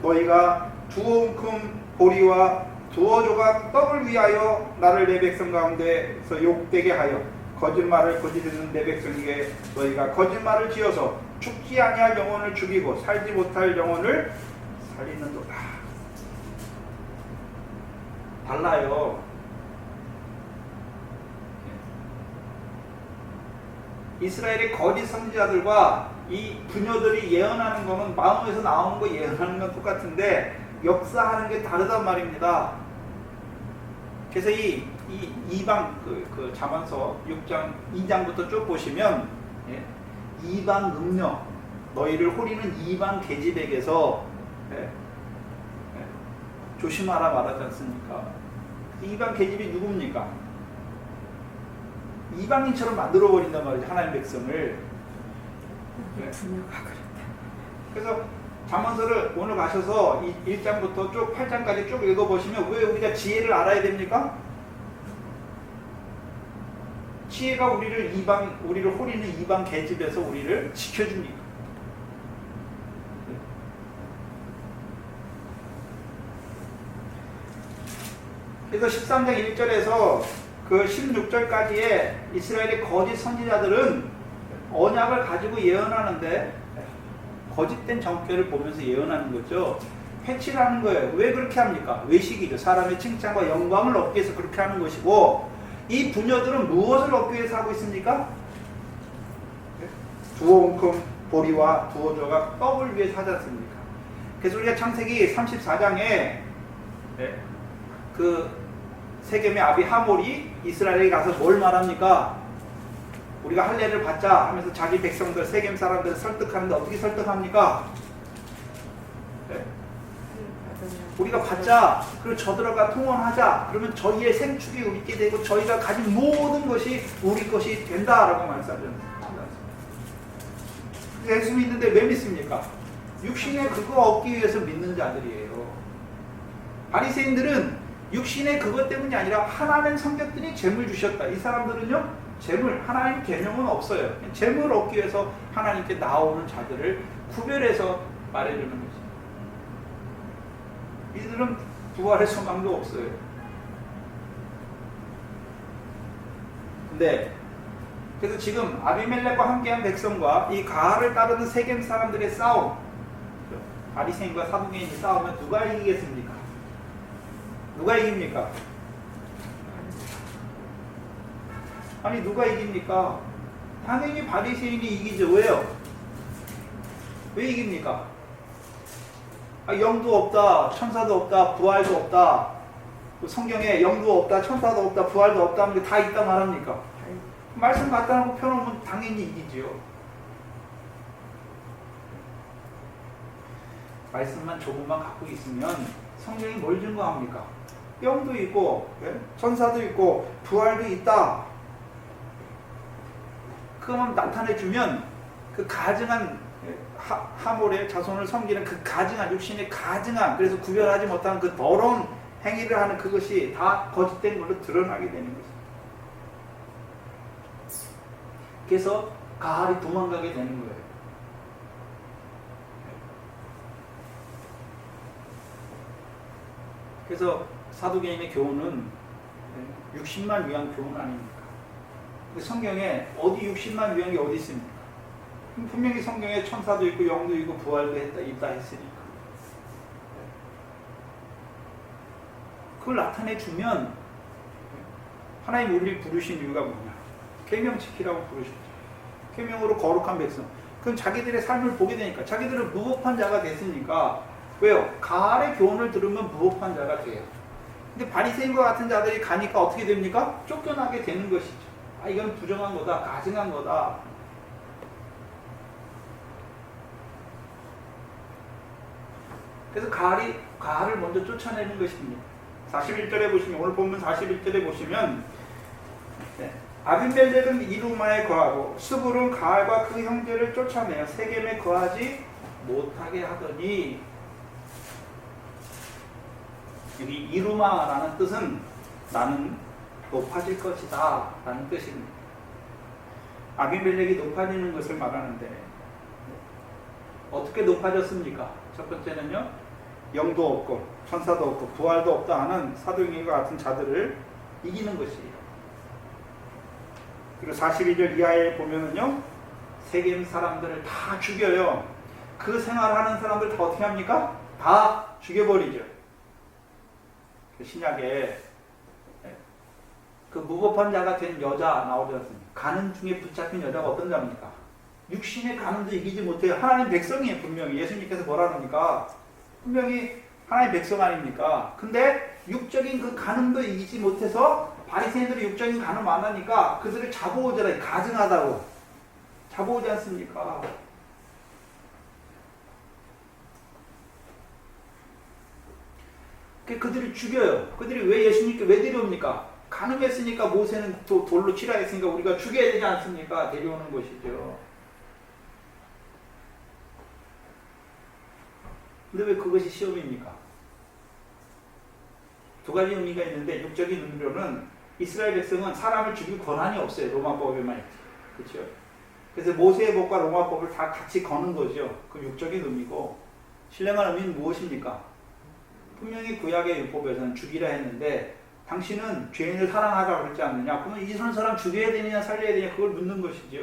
너희가 두어 움큼 보리와 두어 조각 떡을 위하여 나를 내 백성 가운데서 욕되게 하여 거짓말을 거짓하는 내 백성에게 너희가 거짓말을 지어서 죽지 아니할 영혼을 죽이고 살지 못할 영혼을 살리는도다. 달라요. 이스라엘의 거짓 선지자들과 이 부녀들이 예언하는 거는 마음에서 나오는 거 예언하는 건 똑같은데 역사하는 게 다르단 말입니다. 그래서 이 이방 그 잠언서 6장 2장부터 쭉 보시면 이방 음녀 너희를 호리는 이방 계집에게서 조심하라 말하지 않습니까? 이방 계집이 누굽니까? 이방인처럼 만들어버린단 말이죠. 하나님 백성을. 부녀가 그랬다. 그래서 잠언서를 오늘 가셔서 1장부터 쭉 8장까지 쭉 읽어보시면 왜 우리가 지혜를 알아야 됩니까? 지혜가 우리를 호리는 이방 계집에서 우리를 지켜줍니다. 그래서 13장 1절에서 그 16절까지의 이스라엘의 거짓 선지자들은 언약을 가지고 예언하는데 거짓된 정죄를 보면서 예언하는 거죠. 회칠하는 거예요. 왜 그렇게 합니까? 외식이죠. 사람의 칭찬과 영광을 얻기 위해서 그렇게 하는 것이고, 이 부녀들은 무엇을 얻기 위해서 하고 있습니까? 두어 움큼 보리와 두어 조각 떡을 위해서 하지 않습니까? 그래서 우리가 창세기 34장에 그 세겜의 아비 하몰이 이스라엘에 가서 뭘 말합니까? 우리가 할례를 받자 하면서 자기 백성들 세겜 사람들을 설득하는데 어떻게 설득합니까? 우리가 받자, 그리고 저들과 통혼하자, 그러면 저희의 생축이 있게 되고 저희가 가진 모든 것이 우리 것이 된다라고 말씀하셨습니다. 예수 믿는데 왜 믿습니까? 육신의 그거 얻기 위해서 믿는 자들이에요. 바리새인들은 육신의 그것 때문이 아니라 하나님 성격들이 재물 주셨다. 이 사람들은요, 재물, 하나님 계명은 없어요. 재물 얻기 위해서 하나님께 나오는 자들을 구별해서 말해주는 거죠. 이들은 부활의 소망도 없어요. 근데 그래서 지금 아비멜렉과 함께한 백성과 이 가하를 따르는 세겜 사람들의 싸움, 바리새인과 사두개인이 싸우면 누가 이기겠습니까? 누가 이깁니까? 아니 누가 이깁니까? 당연히 바리새인이 이기죠. 왜요? 왜 이깁니까? 영도 없다, 천사도 없다, 부활도 없다. 성경에 영도 없다, 천사도 없다, 부활도 없다 하는 게 다 있다 말합니까? 말씀 갖다 놓고 펴놓으면 당연히 이기지요. 말씀만 조금만 갖고 있으면 성경이 뭘 증거합니까? 영도 있고, 천사도 있고, 부활도 있다. 그것만 나타내주면 그 가증한 하몰의 자손을 섬기는 그 가증한 육신의 가증한, 그래서 구별하지 못한 그 더러운 행위를 하는 그것이 다 거짓된 걸로 드러나게 되는 것입니다. 그래서 가알이 도망가게 되는 거예요. 그래서 사도계인의 교훈은 60만 위한 교훈 아닙니까? 성경에 어디 60만 위한 게 어디 있습니까? 분명히 성경에 천사도 있고 영도 있고 부활도 있다 했으니까. 그걸 나타내 주면 하나님 우리를 부르신 이유가 뭐냐? 계명 지키라고 부르셨죠. 계명으로 거룩한 백성. 그럼 자기들의 삶을 보게 되니까 자기들은 무법한 자가 됐으니까 왜요? 가알의 교훈을 들으면 무법한 자가 돼요. 근데 바리새인과 같은 자들이 가니까 어떻게 됩니까? 쫓겨나게 되는 것이죠. 아, 이건 부정한 거다, 가증한 거다. 그래서 가알을 먼저 쫓아내는 것입니다. 41절에 보시면, 오늘 본문 41절에 보시면, 아비멜렉은 이루마에 거하고 스불은 가알과 그 형제를 쫓아내어 세겜에 거하지 못하게 하더니, 여기 이루마라는 뜻은 나는 높아질 것이다 라는 뜻입니다. 아비멜렉이 높아지는 것을 말하는데 어떻게 높아졌습니까? 첫 번째는요, 영도 없고 천사도 없고 부활도 없다 하는 사도행전과 같은 자들을 이기는 것이에요. 그리고 42절 이하에 보면은요, 세겜 사람들을 다 죽여요. 그 생활하는 사람들 다 어떻게 합니까? 다 죽여버리죠. 신약에 그 무법한 자가 된 여자 나오지 않습니까? 가는 중에 붙잡힌 여자가 어떤 자입니까? 육신의 가는도 이기지 못해요. 하나님 백성이에요. 분명히 예수님께서 뭐라 합니까? 분명히 하나님 백성 아닙니까? 근데 육적인 그 가늠도 이기지 못해서 바리새인들이 육적인 가늠 안 하니까 그들을 잡아오더라. 가증하다고 잡아오지 않습니까? 그들을 죽여요. 그들이 왜 예수님께 왜 데려옵니까? 가늠했으니까 모세는 돌로 치라 했으니까 우리가 죽여야 되지 않습니까? 데려오는 것이죠. 근데 왜 그것이 시험입니까? 두 가지 의미가 있는데, 육적인 의미로는 이스라엘 백성은 사람을 죽일 권한이 없어요. 로마법에만 있죠. 그렇죠? 그래서 모세의 법과 로마법을 다 같이 거는 거죠. 그 육적인 의미고, 신령한 의미는 무엇입니까? 분명히 구약의 율법에서는 죽이라 했는데 당신은 죄인을 사랑하라고 그러지 않느냐? 그러면 이런 사람 죽여야 되느냐 살려야 되느냐 그걸 묻는 것이죠.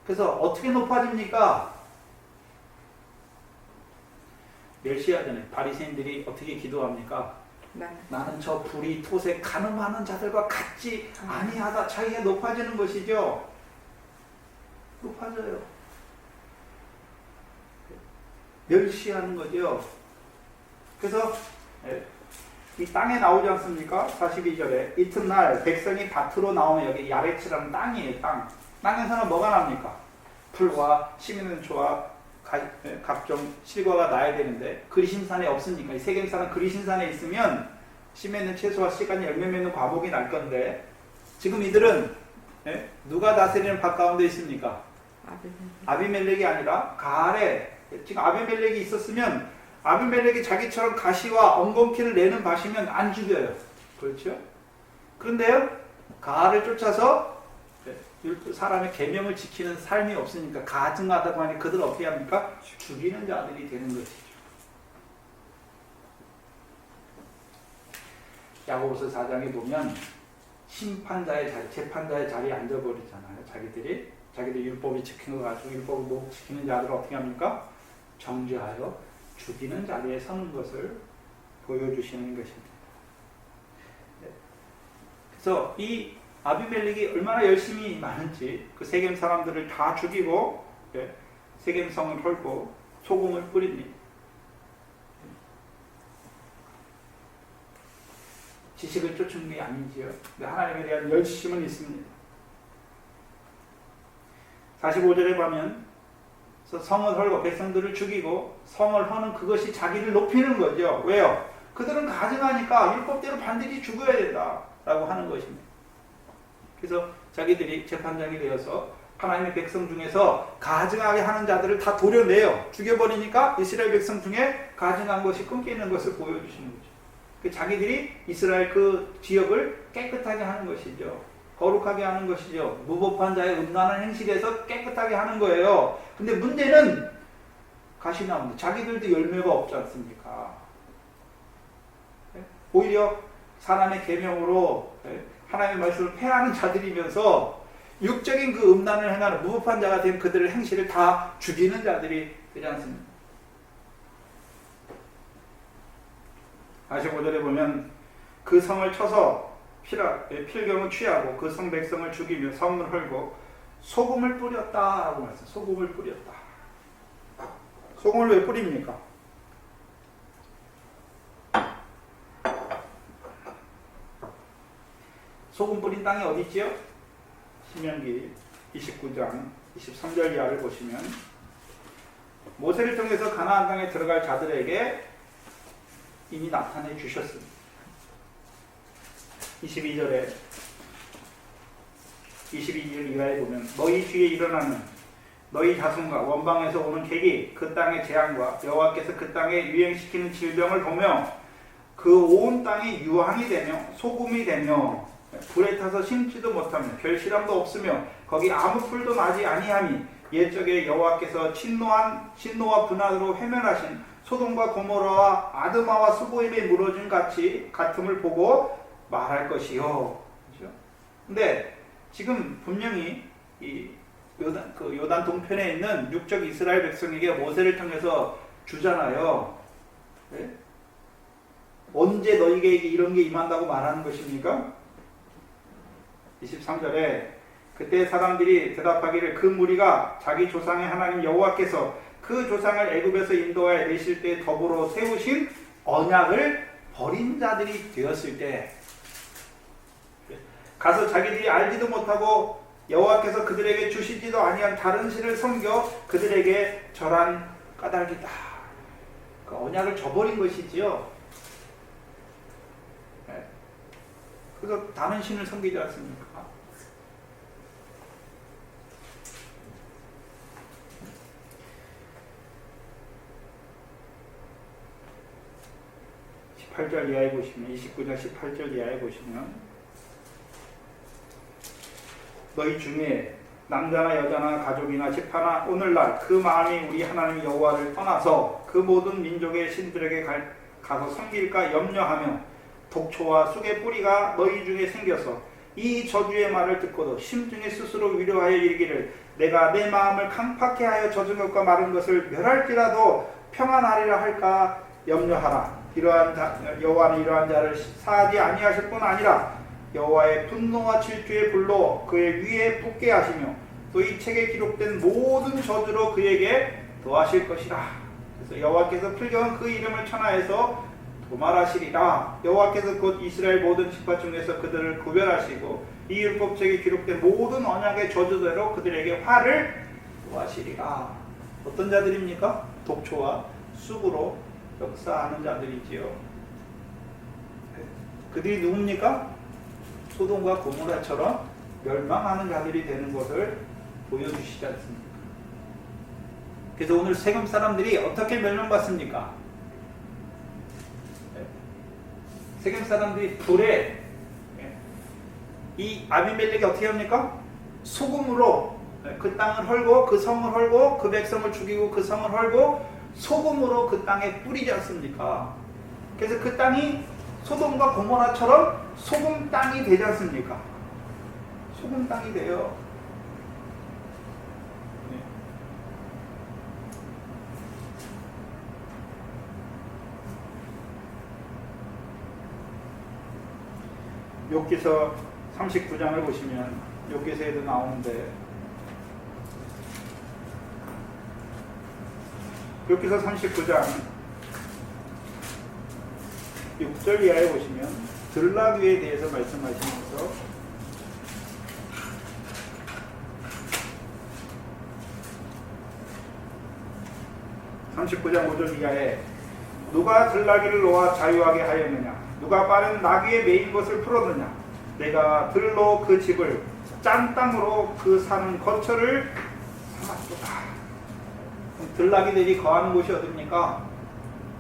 그래서 어떻게 높아집니까? 멸시하잖아요. 바리새인들이 어떻게 기도합니까? 나는 저 불이 토색 가늠하는 자들과 같지 아니하다. 자기가 높아지는 것이죠. 높아져요. 멸시하는 거죠. 그래서 이 땅에 나오지 않습니까? 42절에 이튿날 백성이 밭으로 나오면, 여기 야레츠라는 땅이에요. 땅에서는 뭐가 납니까? 풀과 씨 있는 초와 각종 실과가 나야 되는데 그리심산에 없으니까, 이 세겜산은 그리심산에 있으면 씨 맺는 채소와 씨가 열매 맺는 과목이 날 건데, 지금 이들은 누가 다스리는 밭 가운데 있습니까? 아비멜렉이 아니라 가알에, 지금 아비멜렉이 있었으면 아비멜렉이 자기처럼 가시와 엉겅퀴를 내는 밭이면 안 죽여요. 그렇죠? 그런데요, 가알을 쫓아서 사람의 계명을 지키는 삶이 없으니까 가증하다고 하니 그들 어떻게 합니까? 죽이는 자들이 되는 것이죠. 야고보서 4장에 보면 심판자의 자리, 재판자의 자리에 앉아버리잖아요. 자기들 율법이 지킨 것 가지고 율법을 못 지키는 자들을 어떻게 합니까? 정죄하여 죽이는 자리에 서는 것을 보여주시는 것입니다. 그래서 이 아비멜렉이 얼마나 열심히 많은지, 그 세겜 사람들을 다 죽이고 세겜성을 헐고 소금을 뿌립니다. 지식을 쫓은 게 아니지요. 하나님에 대한 열심은 있습니다. 45절에 보면 성을 헐고 백성들을 죽이고 성을 허는 그것이 자기를 높이는 거죠. 왜요? 그들은 가증하니까 율법대로 반드시 죽어야 된다라고 하는 것입니다. 그래서 자기들이 재판장이 되어서 하나님의 백성 중에서 가증하게 하는 자들을 다 도려내요. 죽여버리니까 이스라엘 백성 중에 가증한 것이 끊기는 것을 보여주시는 거죠. 자기들이 이스라엘 그 지역을 깨끗하게 하는 것이죠. 거룩하게 하는 것이죠. 무법한 자의 음란한 행실에서 깨끗하게 하는 거예요. 근데 문제는 가시 나옵니다. 자기들도 열매가 없지 않습니까? 오히려 사람의 계명으로 하나님의 말씀을 폐하는 자들이면서 육적인 그 음란을 행하는 무법한 자가 된 그들의 행실을 다 죽이는 자들이 되지 않습니까? 45절에 보면 그 성을 쳐서 필경을 취하고 그 성 백성을 죽이며 성을 헐고 소금을 뿌렸다라고 말했어요. 소금을 뿌렸다. 소금을 왜 뿌립니까? 소금 뿌린 땅이 어디 있지요? 신명기 29장 23절 이하를 보시면 모세를 통해서 가나안 땅에 들어갈 자들에게 이미 나타내 주셨습니다. 22절 이하에 보면 너희 뒤에 일어나는 너희 자손과 원방에서 오는 객이 그 땅의 재앙과 여호와께서 그 땅에 유행시키는 질병을 보며 그 온 땅이 유황이 되며 소금이 되며 불에 타서 심지도 못하며 결실함도 없으며 거기 아무 풀도 나지 아니하니 옛적에 여호와께서 진노와 분한으로 회면하신 소돔과 고모라와 아드마와 스보임에 무너진 같음을 보고 말할 것이요. 그렇죠? 근데 지금 분명히 이 요단 동편에 있는 육적 이스라엘 백성에게 모세를 통해서 주잖아요. 네? 언제 너희에게 이런 게 임한다고 말하는 것입니까? 23절에 그때 사람들이 대답하기를 그 무리가 자기 조상의 하나님 여호와께서 그 조상을 애굽에서 인도하여 내실 때 더불어 세우신 언약을 버린 자들이 되었을 때 가서 자기들이 알지도 못하고 여호와께서 그들에게 주시지도 아니한 다른 신을 섬겨 그들에게 절한 까닭이다. 그 언약을 저버린 것이지요. 그래서 다른 신을 섬기지 않습니까? (18절) 이하에 보시면 29장 18절 이하에 보시면 너희 중에 남자나 여자나 가족이나 집하나 오늘날 그 마음이 우리 하나님 여호와를 떠나서 그 모든 민족의 신들에게 가서 섬길까 염려하며 독초와 쑥의 뿌리가 너희 중에 생겨서 이 저주의 말을 듣고도 심중에 스스로 위로하여 이르기를 내가 내 마음을 강팍해 하여 젖은 것과 마른 것을 멸할지라도 평안하리라 할까 염려하라. 여호와는 이러한 자를 사하지 아니하실 뿐 아니라 여호와의 분노와 질주의 불로 그의 위에 붓게 하시며 또 이 책에 기록된 모든 저주로 그에게 더하실 것이라. 그래서 여호와께서 필경은 그 이름을 천하에서 도말하시리라. 여호와께서 곧 이스라엘 모든 지파 중에서 그들을 구별하시고 이 율법책에 기록된 모든 언약의 저주대로 그들에게 화를 도하시리라. 어떤 자들입니까? 독초와 쑥으로 역사하는 자들이지요. 그들이 누굽니까? 소돔과 고모라처럼 멸망하는 자들이 되는 것을 보여주시지 않습니까? 그래서 오늘 세금 사람들이 어떻게 멸망받습니까? 세겜 사람들이 불에 이 아비멜렉이 어떻게 합니까? 소금으로 그 땅을 헐고 그 성을 헐고 그 백성을 죽이고 그 성을 헐고 소금으로 그 땅에 뿌리지 않습니까? 그래서 그 땅이 소돔과 고모라처럼 소금 땅이 되지 않습니까? 소금 땅이 돼요. 욥기서 39장을 보시면 욥기서에도 나오는데 욥기서 39장 6절 이하에 보시면 들나귀에 대해서 말씀하시면서 39장 5절 이하에 누가 들나귀를 놓아 자유하게 하였느냐 누가 빠른 나귀에 매인 것을 풀었느냐 내가 들로 그 집을 짠 땅으로 그 사는 거처를 삼았도다. 들나귀들이 거하는 곳이 어디입니까?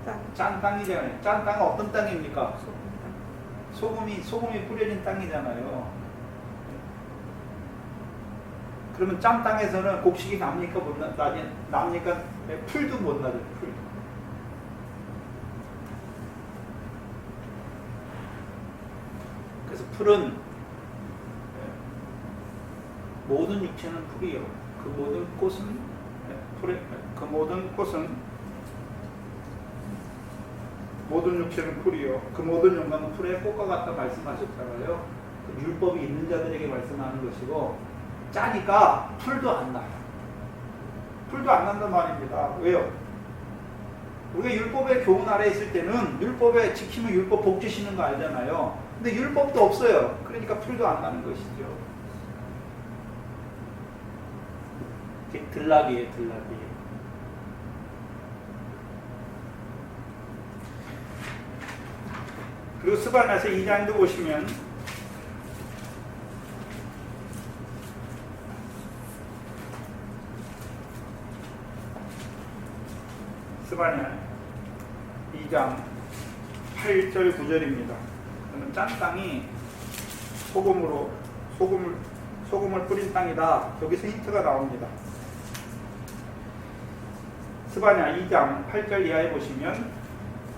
땅. 짠 땅이잖아요. 짠 땅은 어떤 땅입니까? 소금 땅. 소금이 뿌려진 땅이잖아요. 그러면 짠 땅에서는 곡식이 납니까? 못 납니까? 풀도 못 나죠. 풀. 그래서 풀은 모든 육체는 풀이요. 그 모든 꽃은 그 모든 꽃은 모든 육체는 풀이요. 그 모든 영광은 풀의 꽃과 같다 말씀하셨잖아요. 그 율법이 있는 자들에게 말씀하는 것이고 짜니까 풀도 안 나요. 풀도 안 난단 말입니다. 왜요? 우리가 율법의 교훈 아래 있을 때는 율법에 지키면 율법 복 주시는 거 알잖아요. 근데 율법도 없어요. 그러니까 풀도 안 나는 것이죠. 들락이에요, 들락이. 그리고 스바냐서 2장도 보시면 스바냐 2장 8절 9절입니다. 그러면 짠 땅이 소금을 뿌린 땅이다. 여기서 힌트가 나옵니다. 스바냐 2장 8절 이하에 보시면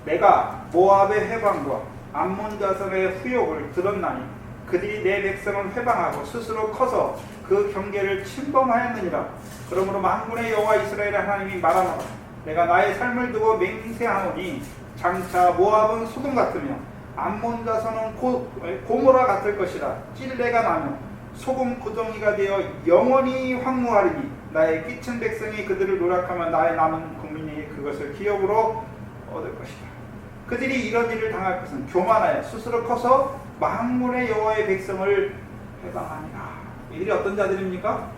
내가 모압의 회방과 암몬 자손의 후욕을 들었나니 그들이 내 백성을 회방하고 스스로 커서 그 경계를 침범하였느니라. 그러므로 만군의 여호와 이스라엘 하나님이 말하노라. 내가 나의 삶을 두고 맹세하노니 장차 모압은 소금 같으며 암몬 자손은 고모라 같을 것이라. 찔레가 나며 소금 구덩이가 되어 영원히 황무하리니 나의 끼친 백성이 그들을 노력하면 나의 남은 국민이 그것을 기업으로 얻을 것이다. 그들이 이런 일을 당할 것은 교만하여 스스로 커서 만군의 여호와의 백성을 회방하니라. 이들이 어떤 자들입니까?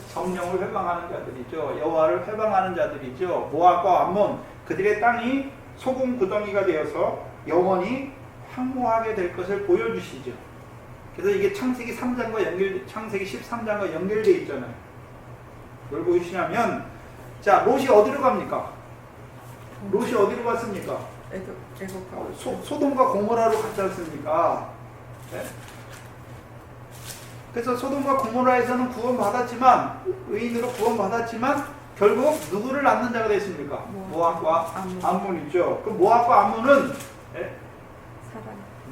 성령을 회방하는 자들이죠. 여호와를 회방하는 자들이죠. 모압과 암몬 그들의 땅이 소금 구덩이가 되어서 영원히 황무하게 될 것을 보여주시죠. 그래서 이게 창세기 3장과 창세기 13장과 연결되어 있잖아요. 뭘 보여주시냐면, 자, 롯이 어디로 갑니까? 롯이 어디로 갔습니까? 애국 소돔과 고모라로 갔지 않습니까? 네? 그래서 소돔과 고모라에서는 구원받았지만, 의인으로 구원받았지만, 결국 누구를 낳는 자가 됐습니까? 모압과 암몬이죠. 그럼 모압과 암몬은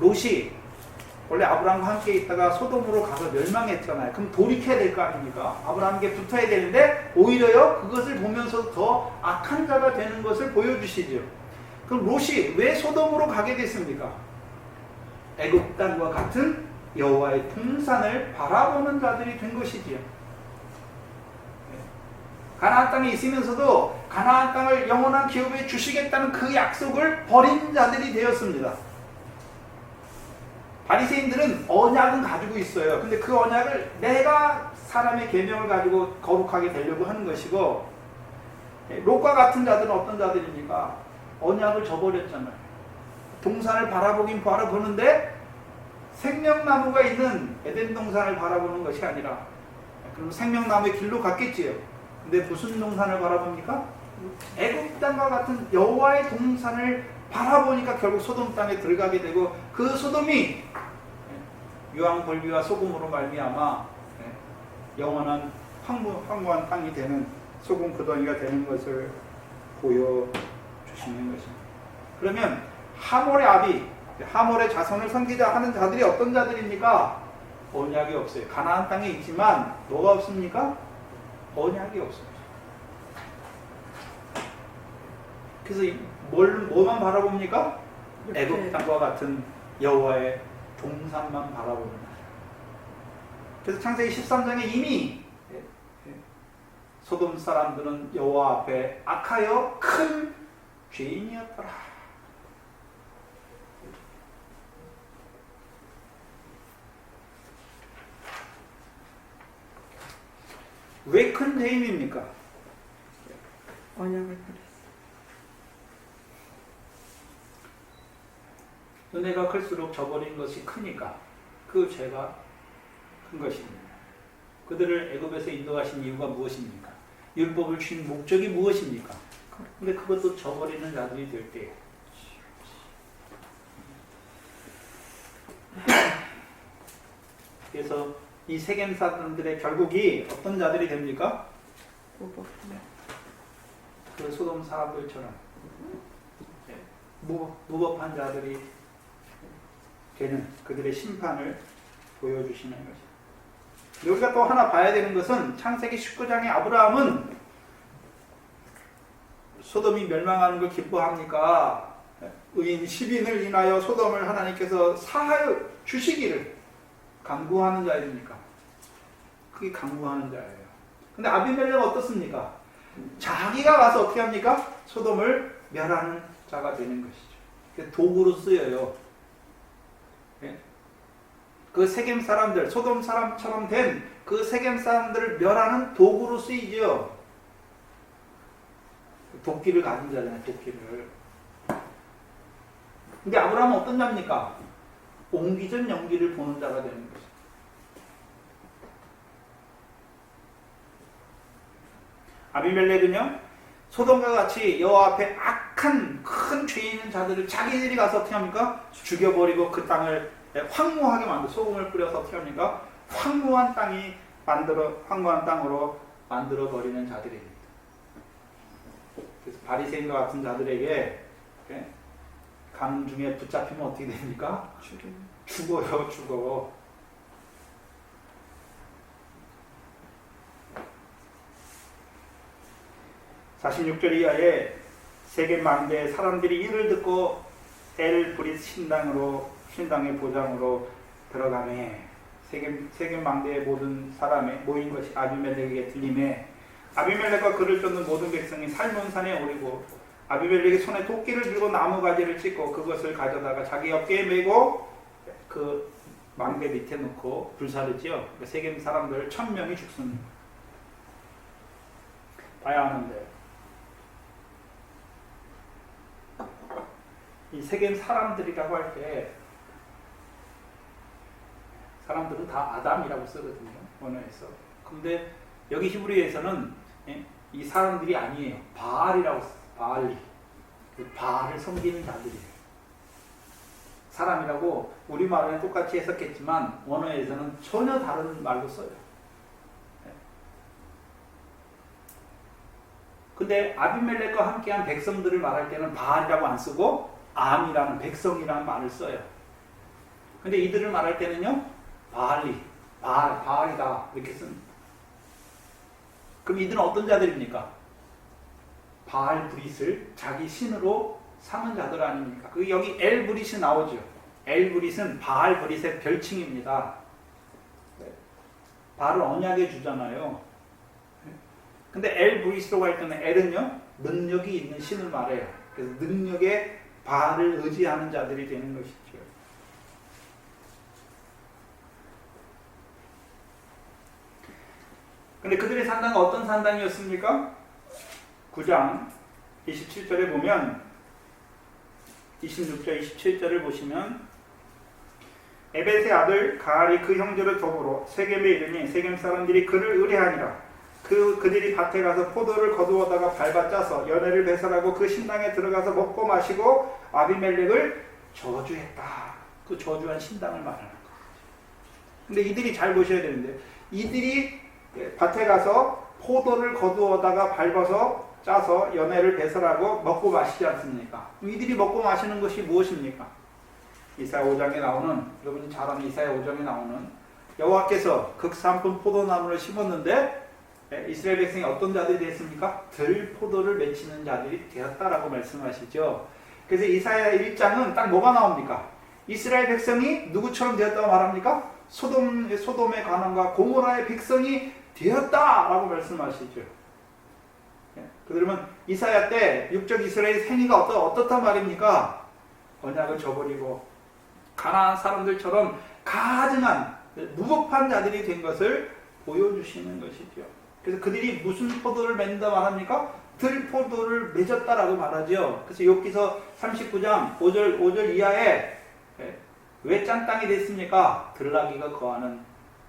롯이 원래 아브라함과 함께 있다가 소돔으로 가서 멸망했잖아요. 그럼 돌이켜야 될 거 아닙니까? 아브라함에게 붙어야 되는데 오히려요 그것을 보면서 더 악한 자가 되는 것을 보여주시죠. 그럼 롯이 왜 소돔으로 가게 됐습니까? 애굽 땅과 같은 여호와의 동산을 바라보는 자들이 된 것이지요. 가나안 땅에 있으면서도 가나안 땅을 영원한 기업에 주시겠다는 그 약속을 버린 자들이 되었습니다. 바리새인들은 언약은 가지고 있어요. 근데 그 언약을 내가 사람의 계명을 가지고 거룩하게 되려고 하는 것이고, 롯과 같은 자들은 어떤 자들입니까? 언약을 저버렸잖아요. 동산을 바라보긴 바라보는데 생명나무가 있는 에덴 동산을 바라보는 것이 아니라, 그럼 생명나무의 길로 갔겠지요. 근데 무슨 동산을 바라봅니까? 애굽 땅과 같은 여호와의 동산을 바라보니까 결국 소돔 땅에 들어가게 되고, 그 소돔이 유황벌비와 소금으로 말미암아 영원한 황무한 땅이 되는 소금 구덩이가 되는 것을 보여주시는 것입니다. 그러면 하몰의 아비, 하몰의 자손을 섬기자 하는 자들이 어떤 자들입니까? 언약이 없어요. 가나안 땅에 있지만 뭐가 없습니까? 언약이 없습니다. 그래서 뭐만 바라봅니까? 애굽 땅과 같은 여호와의 동산만 바라보는 거예요. 그래서 창세기 13장에 이미 소돔 사람들은 여호와 앞에 악하여 큰 죄인이었더라. 왜 큰 죄인입니까? 언약을 버렸어. 은혜가 클수록 저버린 것이 크니까 그 죄가 큰 것입니다. 그들을 애굽에서 인도하신 이유가 무엇입니까? 율법을 주신 목적이 무엇입니까? 근데 그것도 저버리는 자들이 될 때. 그래서 이 세겜 사람들의 결국이 어떤 자들이 됩니까? 그 소돔 사람들처럼 무법한 자들이 되는 그들의 심판을 보여주시는 것이죠. 여기가 또 하나 봐야 되는 것은 창세기 19장의 아브라함은 소돔이 멸망하는 걸 기뻐합니까? 의인 10인을 인하여 소돔을 하나님께서 사하여 주시기를 간구하는 자입니까? 그게 간구하는 자예요. 근데 아비멜렉은 어떻습니까? 자기가 가서 어떻게 합니까? 소돔을 멸하는 자가 되는 것이죠. 도구로 쓰여요. 그 세겜 사람들, 소돔 사람처럼 된 그 세겜 사람들을 멸하는 도구로 쓰이죠. 도끼를 가진 자잖아요, 도끼를. 근데 아브라함은 어떤 자입니까? 옹기전 연기를 보는 자가 되는 것이죠. 아비멜렉은요, 소돔과 같이 여호와 앞에 악한 큰 죄 있는 자들을 자기들이 가서 어떻게 합니까? 죽여버리고 그 땅을 황무하게 만들어 소금을 뿌려서 어떻게 합니까? 황무한 땅으로 만들어 버리는 자들입니다. 그래서 바리새인과 같은 자들에게 가는 중에 붙잡히면 어떻게 됩니까? 죽어요, 죽어. (46절) 이하에 세겜 망대의 사람들이 이를 듣고 엘브릿 신당의 보장으로 들어가매 세겜 망대의 모든 사람이 모인 것이 아비멜렉에게 들리매 아비멜렉과 그를 쫓는 모든 백성이 살몬산에 오르고 아비멜렉이 손에 도끼를 들고 나무가지를 찢고 그것을 가져다가 자기 어깨에 메고 그 망대 밑에 놓고 불사를 지어 세겜 사람들 1000명이 죽습니다. 봐야 하는데 이 세겜 사람들이라고 할 때 사람들은 다 아담이라고 쓰거든요, 원어에서. 근데 여기 히브리에서는 이 사람들이 아니에요. 바알이라고 써요. 바알리. 바알을 섬기는 자들이에요. 사람이라고 우리말은 똑같이 해석했지만 원어에서는 전혀 다른 말로 써요. 근데 아비멜렉과 함께한 백성들을 말할 때는 바알이라고 안 쓰고 암이라는 백성이라는 말을 써요. 근데 이들을 말할 때는요, 바알이다 이렇게 씁니다. 그럼 이들은 어떤 자들입니까? 바알 브릿을 자기 신으로 삼은 자들 아닙니까? 그 여기 엘 브릿이 나오죠. 엘 브릿은 바알 브릿의 별칭입니다. 바알은 언약의 주잖아요. 근데 엘 브릿이라고 할 때는 엘은요, 능력이 있는 신을 말해요. 그래서 능력에 바알을 의지하는 자들이 되는 것이죠. 근데 그들의 산당은 어떤 산당이었습니까? 9장 27절에 보면 26절 27절을 보시면 에벳의 아들 가알이 그 형제를 더불어 세겜에 이르니 세겜 사람들이 그를 의뢰하니라. 그들이 밭에 가서 포도를 거두어다가 밟아 짜서 연회를 배설하고 그 신당에 들어가서 먹고 마시고 아비멜렉을 저주했다. 그 저주한 신당을 말하는 거예요. 근데 이들이 잘 보셔야 되는데 이들이 밭에 가서 포도를 거두어다가 밟아서 짜서 연회를 배설하고 먹고 마시지 않습니까? 이들이 먹고 마시는 것이 무엇입니까? 이사야 5장에 나오는, 여러분이 잘 아는 이사야 5장에 나오는 여호와께서 극산품 포도나무를 심었는데 이스라엘 백성이 어떤 자들이 됐습니까? 들포도를 맺히는 자들이 되었다라고 말씀하시죠. 그래서 이사야 1장은 딱 뭐가 나옵니까? 이스라엘 백성이 누구처럼 되었다고 말합니까? 소돔의 가난과 고모라의 백성이 되었다라고 말씀하시죠. 그러면 이사야 때 육적 이스라엘 생애가 어떻단 말입니까? 언약을 저버리고 가난한 사람들처럼 가증한 무법한 자들이 된 것을 보여주시는 것이죠. 그래서 그들이 무슨 포도를 맺는다 말합니까? 들포도를 맺었다라고 말하죠. 그래서 욥기서 39장 5절 이하에 왜 짠 땅이 됐습니까? 들나귀가 거하는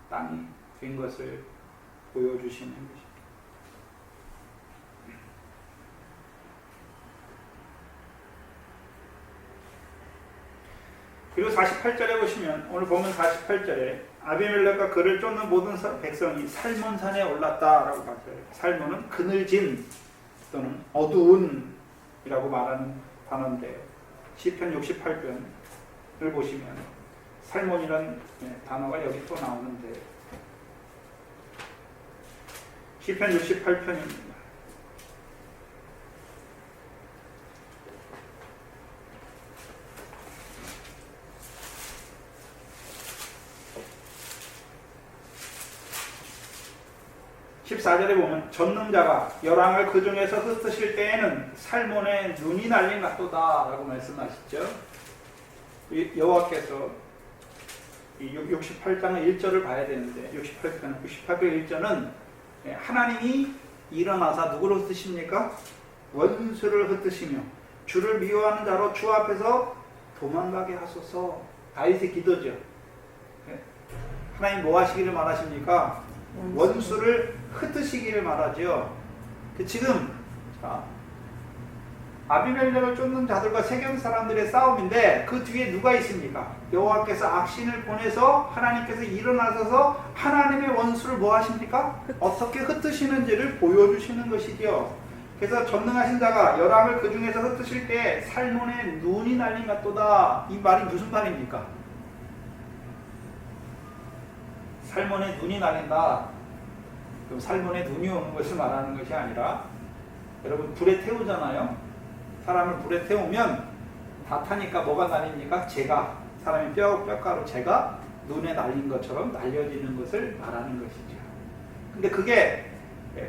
땅이 된 것을 보여주시는 것입니다. 그리고 48절에 보시면 오늘 보면 48절에 아비멜렉과 그를 쫓는 모든 백성이 살몬산에 올랐다라고 봤어요. 살몬은 그늘진 또는 어두운이라고 말하는 단어인데 시편 68편을 보시면 살몬이라는 단어가 여기 또 나오는데 시편 68편입니다. 14절에 보면 전능자가 열왕을 그 중에서 흩으실 때에는 살몬의 눈이 날린 같도다 라고 말씀하시죠. 여호와께서 68장의 1절을 봐야 되는데 68편 1절은 하나님이 일어나사 누구를 흩으십니까? 원수를 흩으시며 주를 미워하는 자로 주 앞에서 도망가게 하소서. 다윗의 기도죠. 하나님 뭐 하시기를 말하십니까? 원수를 흩으시기를 말하죠. 지금 아비멜렉을 쫓는 자들과 세겜 사람들의 싸움인데 그 뒤에 누가 있습니까? 여호와께서 악신을 보내서 하나님께서 일어나셔서 하나님의 원수를 뭐 하십니까? 어떻게 흩으시는지를 보여주시는 것이죠. 그래서 전능하신 자가 열왕을 그 중에서 흩으실 때 살몬의 눈이 날린 같도다. 이 말이 무슨 말입니까? 살몬의 눈이 날린다. 그럼 살몬의 눈이 오는 것을 말하는 것이 아니라 여러분 불에 태우잖아요. 사람을 불에 태우면 다 타니까 뭐가 날립니까? 재가 사람의 뼈가루 재가 눈에 날린 것처럼 날려지는 것을 말하는 것이죠. 근데 그게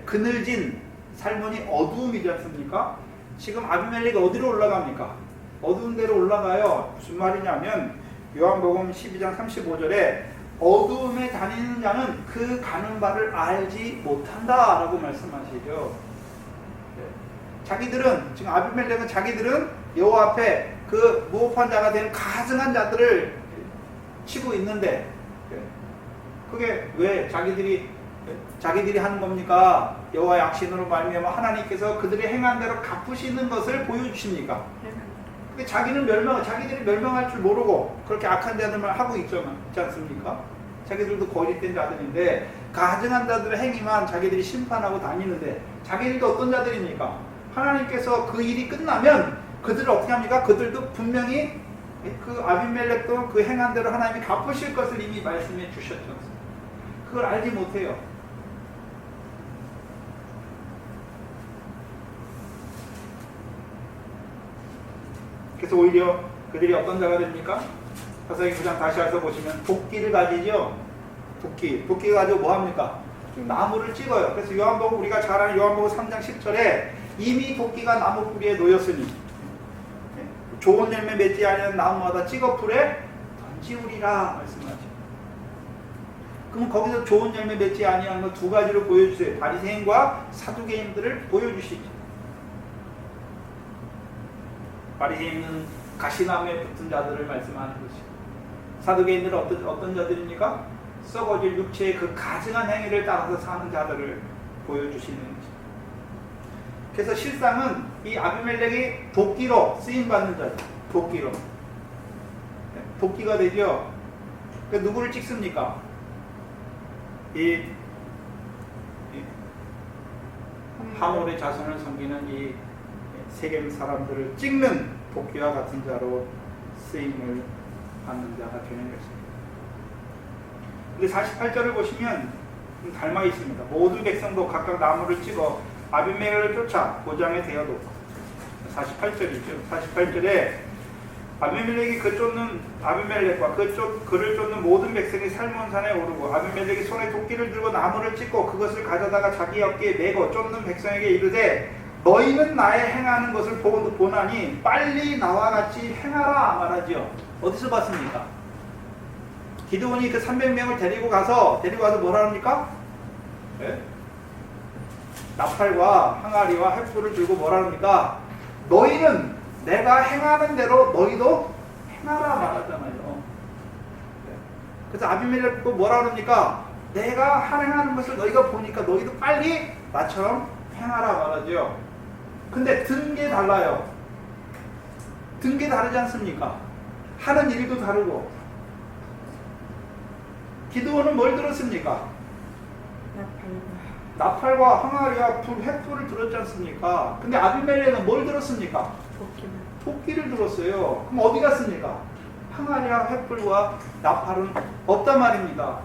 그늘진 살몬이 어두움이지 않습니까? 지금 아비멜렉이 어디로 올라갑니까? 어두운 데로 올라가요. 무슨 말이냐면 요한복음 12장 35절에 어두움에 다니는 자는 그 가는 바를 알지 못한다 라고 말씀하시죠. 자기들은 지금 아비멜렉은 자기들은 여호와 앞에 그 무업한 자가 되는 가증한 자들을 치고 있는데 그게 왜 자기들이 하는 겁니까? 여호와의 악신으로 말미암아 하나님께서 그들이 행한 대로 갚으시는 것을 보여주십니까? 자기들이 멸망할 줄 모르고 그렇게 악한 자들만 하고 있지 않습니까? 자기들도 거짓된 자들인데 가증한 자들의 행위만 자기들이 심판하고 다니는데 자기들도 어떤 자들입니까? 하나님께서 그 일이 끝나면 그들을 어떻게 합니까? 그들도 분명히 그 아비멜렉도 그 행한 대로 하나님이 갚으실 것을 이미 말씀해 주셨죠. 그걸 알지 못해요. 그래서 오히려 그들이 어떤 자가 됩니까? 사사기 9장 다시 와서 보시면 도끼를 가지죠. 도끼 가지고 뭐 합니까? 나무를 찍어요. 그래서 요한복음 우리가 잘 아는 요한복음 3장 10절에 이미 도끼가 나무 뿌리에 놓였으니 좋은 열매 맺지 아니하는 나무마다 찍어 풀에 던지우리라 말씀하죠. 그럼 거기서 좋은 열매 맺지 아니하는 거 두 가지로 보여주세요. 바리새인과 사두개인들을 보여주시죠. 바리새인은 가시나무에 붙은 자들을 말씀하는 것이고 사두개인들은 어떤 자들입니까? 썩어질 육체의 그 가증한 행위를 따라서 사는 자들을 보여주시는 것이죠. 그래서 실상은 이 아비멜렉이 도끼로 쓰임받는 자죠. 도끼가 되죠. 그러니까 누구를 찍습니까? 이 하몰의 자손을 섬기는 이 세겜 사람들을 찍는 도끼와 같은 자로 쓰임을 받는 자가 되는 것입니다. 근데 48절을 보시면 좀 닮아 있습니다. 모든 백성도 각각 나무를 찍어 아비멜렉을 쫓아 고장에 대어도 48절이죠. 48절에 아비멜렉이 아비멜렉과 그를 쫓는 모든 백성이 살몬산에 오르고 아비멜렉이 손에 도끼를 들고 나무를 찍고 그것을 가져다가 자기 어깨에 메고 쫓는 백성에게 이르되 너희는 나의 행하는 것을 보나니 빨리 나와 같이 행하라 말하지요. 어디서 봤습니까? 기드온이 그 300명을 데리고 가서 뭐라 합니까? 네? 나팔과 항아리와 횃불을 들고 뭐라 합니까? 너희는 내가 행하는 대로 너희도 행하라 말하잖아요. 그래서 아비멜렉도 뭐라 그럽니까? 내가 행하는 것을 너희가 보니까 너희도 빨리 나처럼 행하라 말하죠. 근데 든 게 달라요. 든 게 다르지 않습니까? 하는 일도 다르고. 기드온은 뭘 들었습니까? 나팔과 항아리와 횃불을 들었지 않습니까? 근데 아비멜렉은 뭘 들었습니까? 토끼를 들었어요. 그럼 어디 갔습니까? 항아리와 횃불과 나팔은 없단 말입니다.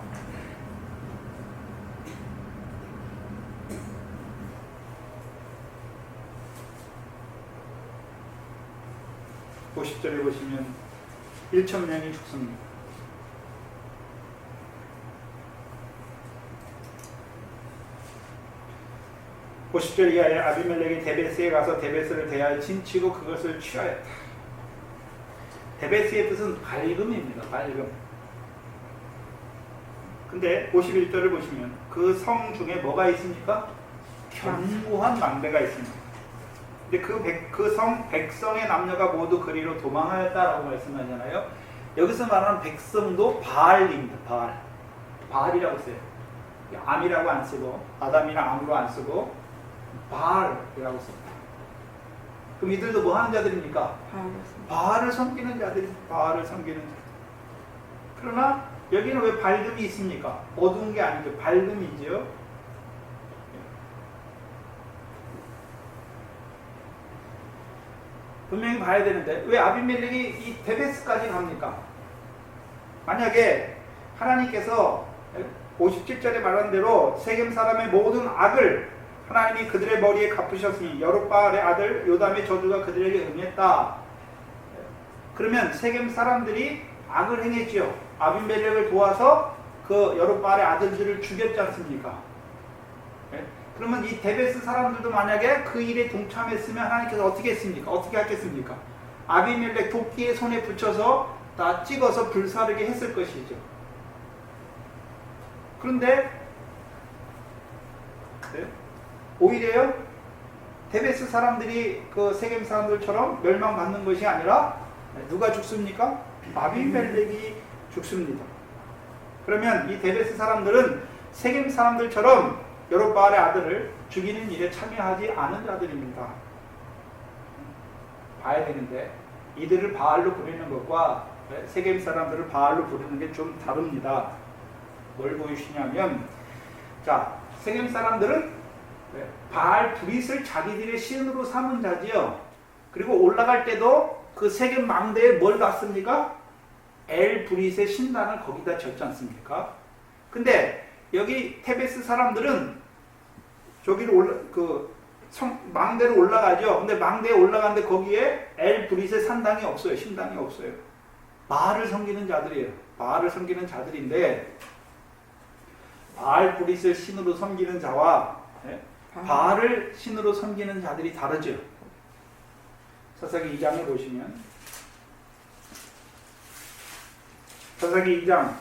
50절에 보시면 1,000명이 죽습니다. (50절) 이하에 아비멜렉이 데베스에 가서 데베스를 대하여 진치고 그것을 취하였다. 데베스의 뜻은 밝음입니다. 밝음. 근데 51절을 보시면 그 성 중에 뭐가 있습니까? 견고한 망대가 있습니다. 근데 그 성 백성의 남녀가 모두 그리로 도망하였다라고 말씀하잖아요. 여기서 말하는 백성도 바알입니다. 바알이라고 써요. 암이라고 안 쓰고 아담이나 암으로 안 쓰고 바알이라고 씁니다. 그럼 이들도 뭐 하는 자들입니까? 바알을 섬기는 자들이 바알을 섬기는 자들. 그러나 여기는 왜 밝음이 있습니까? 어두운 게 아니죠. 밝음이죠. 분명히 봐야 되는데 왜 아비멜렉이 이 데베스까지 갑니까? 만약에 하나님께서 57절에 말한 대로 세겜 사람의 모든 악을 하나님이 그들의 머리에 갚으셨으니 여룻바알의 아들 요담의 저주가 그들에게 응했다. 그러면 세겜 사람들이 악을 행했지요. 아비멜렉을 도와서 그 여룻바알의 아들들을 죽였지 않습니까? 그러면 이 데베스 사람들도 만약에 그 일에 동참했으면 하나님께서 어떻게 했습니까? 어떻게 하겠습니까? 아비멜렉 도끼의 손에 붙여서 다 찍어서 불사르게 했을 것이죠. 그런데 오히려 데베스 사람들이 그 세겜 사람들처럼 멸망받는 것이 아니라 누가 죽습니까? 아비멜렉이 죽습니다. 그러면 이 데베스 사람들은 세겜 사람들처럼 여룻바알의 아들을 죽이는 일에 참여하지 않은 자들입니다. 봐야 되는데 이들을 바알로 부르는 것과 세겜 사람들을 바알로 부르는 게 좀 다릅니다. 뭘 보이시냐면, 자, 세겜 사람들은 바알 브릿을 자기들의 신으로 삼은 자지요. 그리고 올라갈 때도 그 세겜 망대에 뭘 놨습니까? 엘 브릿의 신단을 거기다 졌지 않습니까? 근데 여기 테베스 사람들은 저기를 망대로 올라가죠. 근데 망대에 올라가는데 거기에 엘 브릿의 산당이 없어요. 신당이 없어요. 바알을 섬기는 자들이에요. 바알을 섬기는 자들인데 바알 브릿을 신으로 섬기는 자와 바알을 신으로 섬기는 자들이 다르죠. 사사기 2장을 보시면 사사기 2장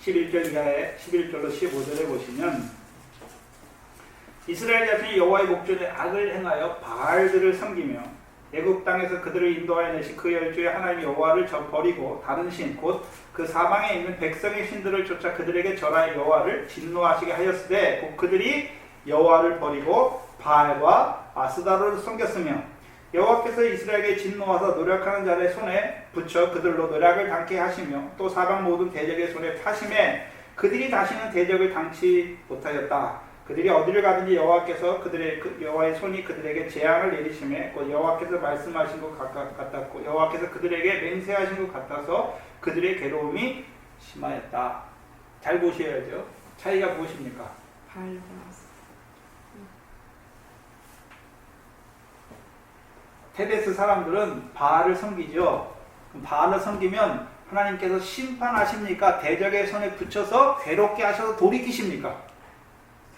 11절 이하에 11절로 15절에 보시면 이스라엘 자손이 여호와의 목전에 악을 행하여 바알들을 섬기며 애굽 땅에서 그들을 인도하여 내신 그 열조의 하나님 여호와를 버리고 다른 신 곧 그 사방에 있는 백성의 신들을 쫓아 그들에게 절하여 여호와를 진노하시게 하였으되 곧 그들이 여호와를 버리고 바알과 아스다로를 섬겼으며 여호와께서 이스라엘에게 진노하사 노력하는 자의 손에 붙여 그들로 노력을 당케 하시며 또 사방 모든 대적의 손에 파심에 그들이 다시는 대적을 당치 못하였다. 그들이 어디를 가든지 여호와께서 여호와의 손이 그들에게 재앙을 내리심에 곧 여호와께서 말씀하신 것 같았고 여호와께서 그들에게 맹세하신 것 같아서 그들의 괴로움이 심하였다. 잘 보셔야죠. 차이가 무엇입니까? 테베스 사람들은 바알을 섬기죠. 바알을 섬기면 하나님께서 심판하십니까? 대적의 손에 붙여서 괴롭게 하셔서 돌이키십니까?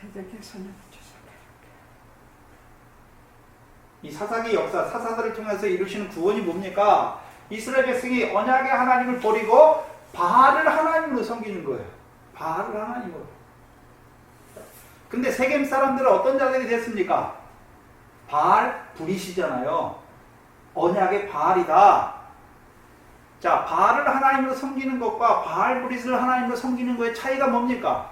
대적의 손에 붙여서 이 사사기 역사, 사사들을 통해서 이루시는 구원이 뭡니까? 이스라엘 백성이 언약의 하나님을 버리고 바알을 하나님으로 섬기는 거예요. 바알을 하나님으로. 근데 세겜 사람들은 어떤 자들이 됐습니까? 바알 브릿이잖아요. 언약의 바알이다. 자, 바알을 하나님으로 섬기는 것과 바알 브릿을 하나님으로 섬기는 것의 차이가 뭡니까?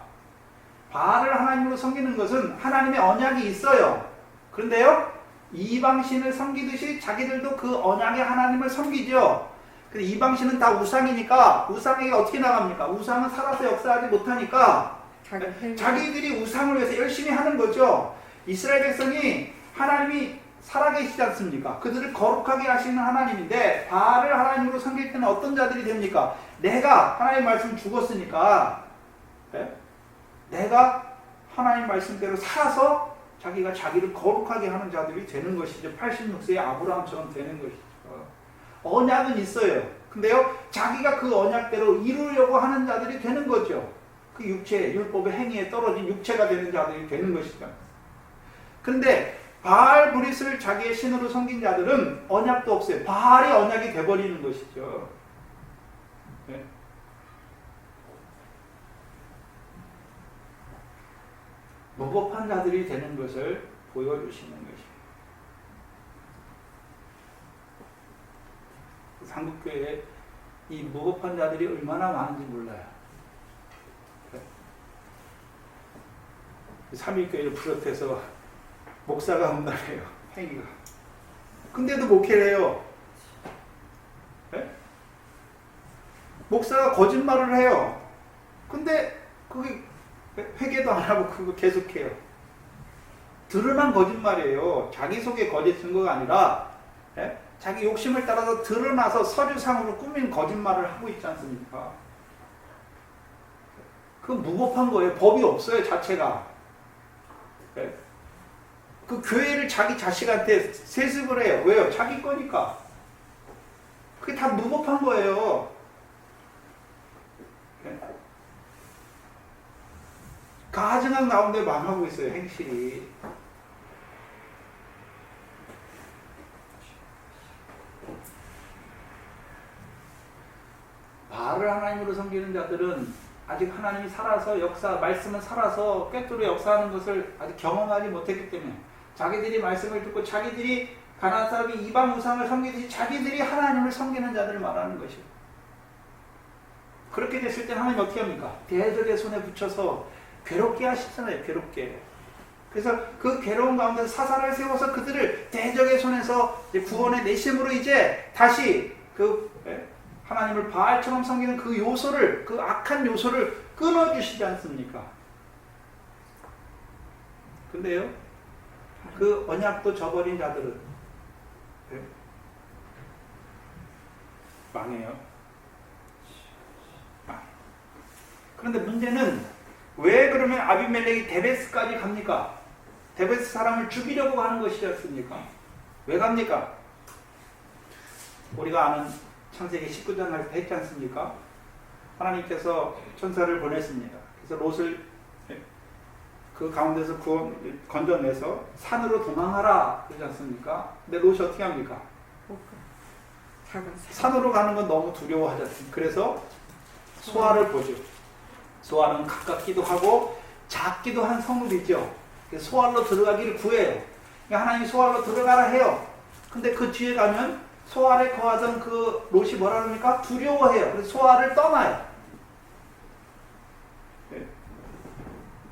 바알을 하나님으로 섬기는 것은 하나님의 언약이 있어요. 그런데요, 이방신을 섬기듯이 자기들도 그 언약의 하나님을 섬기죠. 근데 이방신은 다 우상이니까 우상에게 어떻게 나갑니까? 우상은 살아서 역사하지 못하니까 자기들이 우상을 위해서 열심히 하는 거죠. 이스라엘 백성이 하나님이 살아계시지 않습니까? 그들을 거룩하게 하시는 하나님인데 바알을 하나님으로 섬길 때는 어떤 자들이 됩니까? 내가 하나님 말씀 죽었으니까 내가 하나님 말씀대로 살아서 자기가 자기를 거룩하게 하는 자들이 되는 것이죠. 86세의 아브라함처럼 되는 것이죠. 언약은 있어요. 근데요, 자기가 그 언약대로 이루려고 하는 자들이 되는 거죠. 그 육체, 율법의 행위에 떨어진 육체가 되는 자들이 되는 것이죠. 그런데 바알 브릿을 자기의 신으로 섬긴 자들은 언약도 없어요. 바알이 언약이 돼버리는 것이죠. 네. 무법한 자들이 되는 것을 보여주시는 것입니다. 한국교회에 이 무법한 자들이 얼마나 많은지 몰라요. 삼일교회를 비롯해서 목사가 온다래요. 행위가. 근데도 목회를 해요. 네? 목사가 거짓말을 해요. 근데 그게 회개도 안 하고 그거 계속해요. 드러난 거짓말이에요. 자기 속에 거짓 증거가 아니라 자기 욕심을 따라서 드러나서 서류상으로 꾸민 거짓말을 하고 있지 않습니까? 그건 무법한 거예요. 법이 없어요, 자체가. 그 교회를 자기 자식한테 세습을 해요. 왜요? 자기 거니까. 그게 다 무법한 거예요. 가증학 나오는데 망하고 있어요, 행실이. 바알을 하나님으로 섬기는 자들은 아직 하나님이 살아서 말씀은 살아서 꿰뚫어 역사하는 것을 아직 경험하지 못했기 때문에 자기들이 말씀을 듣고 자기들이 가나안 사람이 이방 우상을 섬기듯이 자기들이 하나님을 섬기는 자들을 말하는 것이고, 그렇게 됐을 때 하나님 어떻게 합니까? 대적의 손에 붙여서 괴롭게 하시잖아요. 괴롭게. 그래서 그 괴로운 가운데 사사를 세워서 그들을 대적의 손에서 구원의 내심으로 이제 다시 하나님을 바알처럼 섬기는 그 요소를, 그 악한 요소를 끊어주시지 않습니까? 근데요, 그 언약도 저버린 자들은 망해요. 그런데 문제는 왜 그러면 아비멜렉이 데베스까지 갑니까? 데베스 사람을 죽이려고 하는 것이지 않습니까? 왜 갑니까? 우리가 아는 창세기 19장 할 때 했지 않습니까? 하나님께서 천사를 보냈습니다. 그래서 롯을 그 가운데서 건져내서 산으로 도망하라 그러지 않습니까? 근데 롯이 어떻게 합니까? 산으로 가는 건 너무 두려워하지 않습니까? 그래서 소알을 보죠. 소알은 가깝기도 하고 작기도 한 성읍이죠. 그래서 소알로 들어가기를 구해요. 그러니까 하나님이 소알로 들어가라 해요. 근데 그 뒤에 가면 소알에 거하던 그 롯이 뭐라 그럽니까? 두려워해요. 그래서 소알을 떠나요.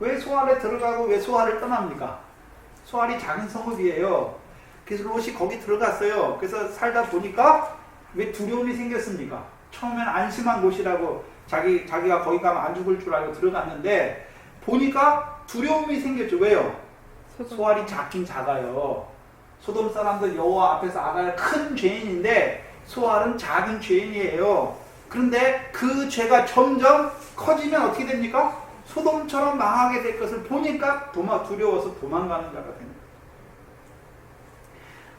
왜 소알에 들어가고 왜 소알을 떠납니까? 소알이 작은 성읍이에요. 그래서 롯이 거기 들어갔어요. 그래서 살다 보니까 왜 두려움이 생겼습니까? 처음엔 안심한 곳이라고 자기가 거기 가면 안 죽을 줄 알고 들어갔는데 보니까 두려움이 생겼죠. 왜요? 소알이 작긴 작아요. 소돔 사람들 여호와 앞에서 아갈 큰 죄인인데 소알은 작은 죄인이에요. 그런데 그 죄가 점점 커지면 어떻게 됩니까? 소돔처럼 망하게 될 것을 보니까 두려워서 도망가는 자가 됩니다.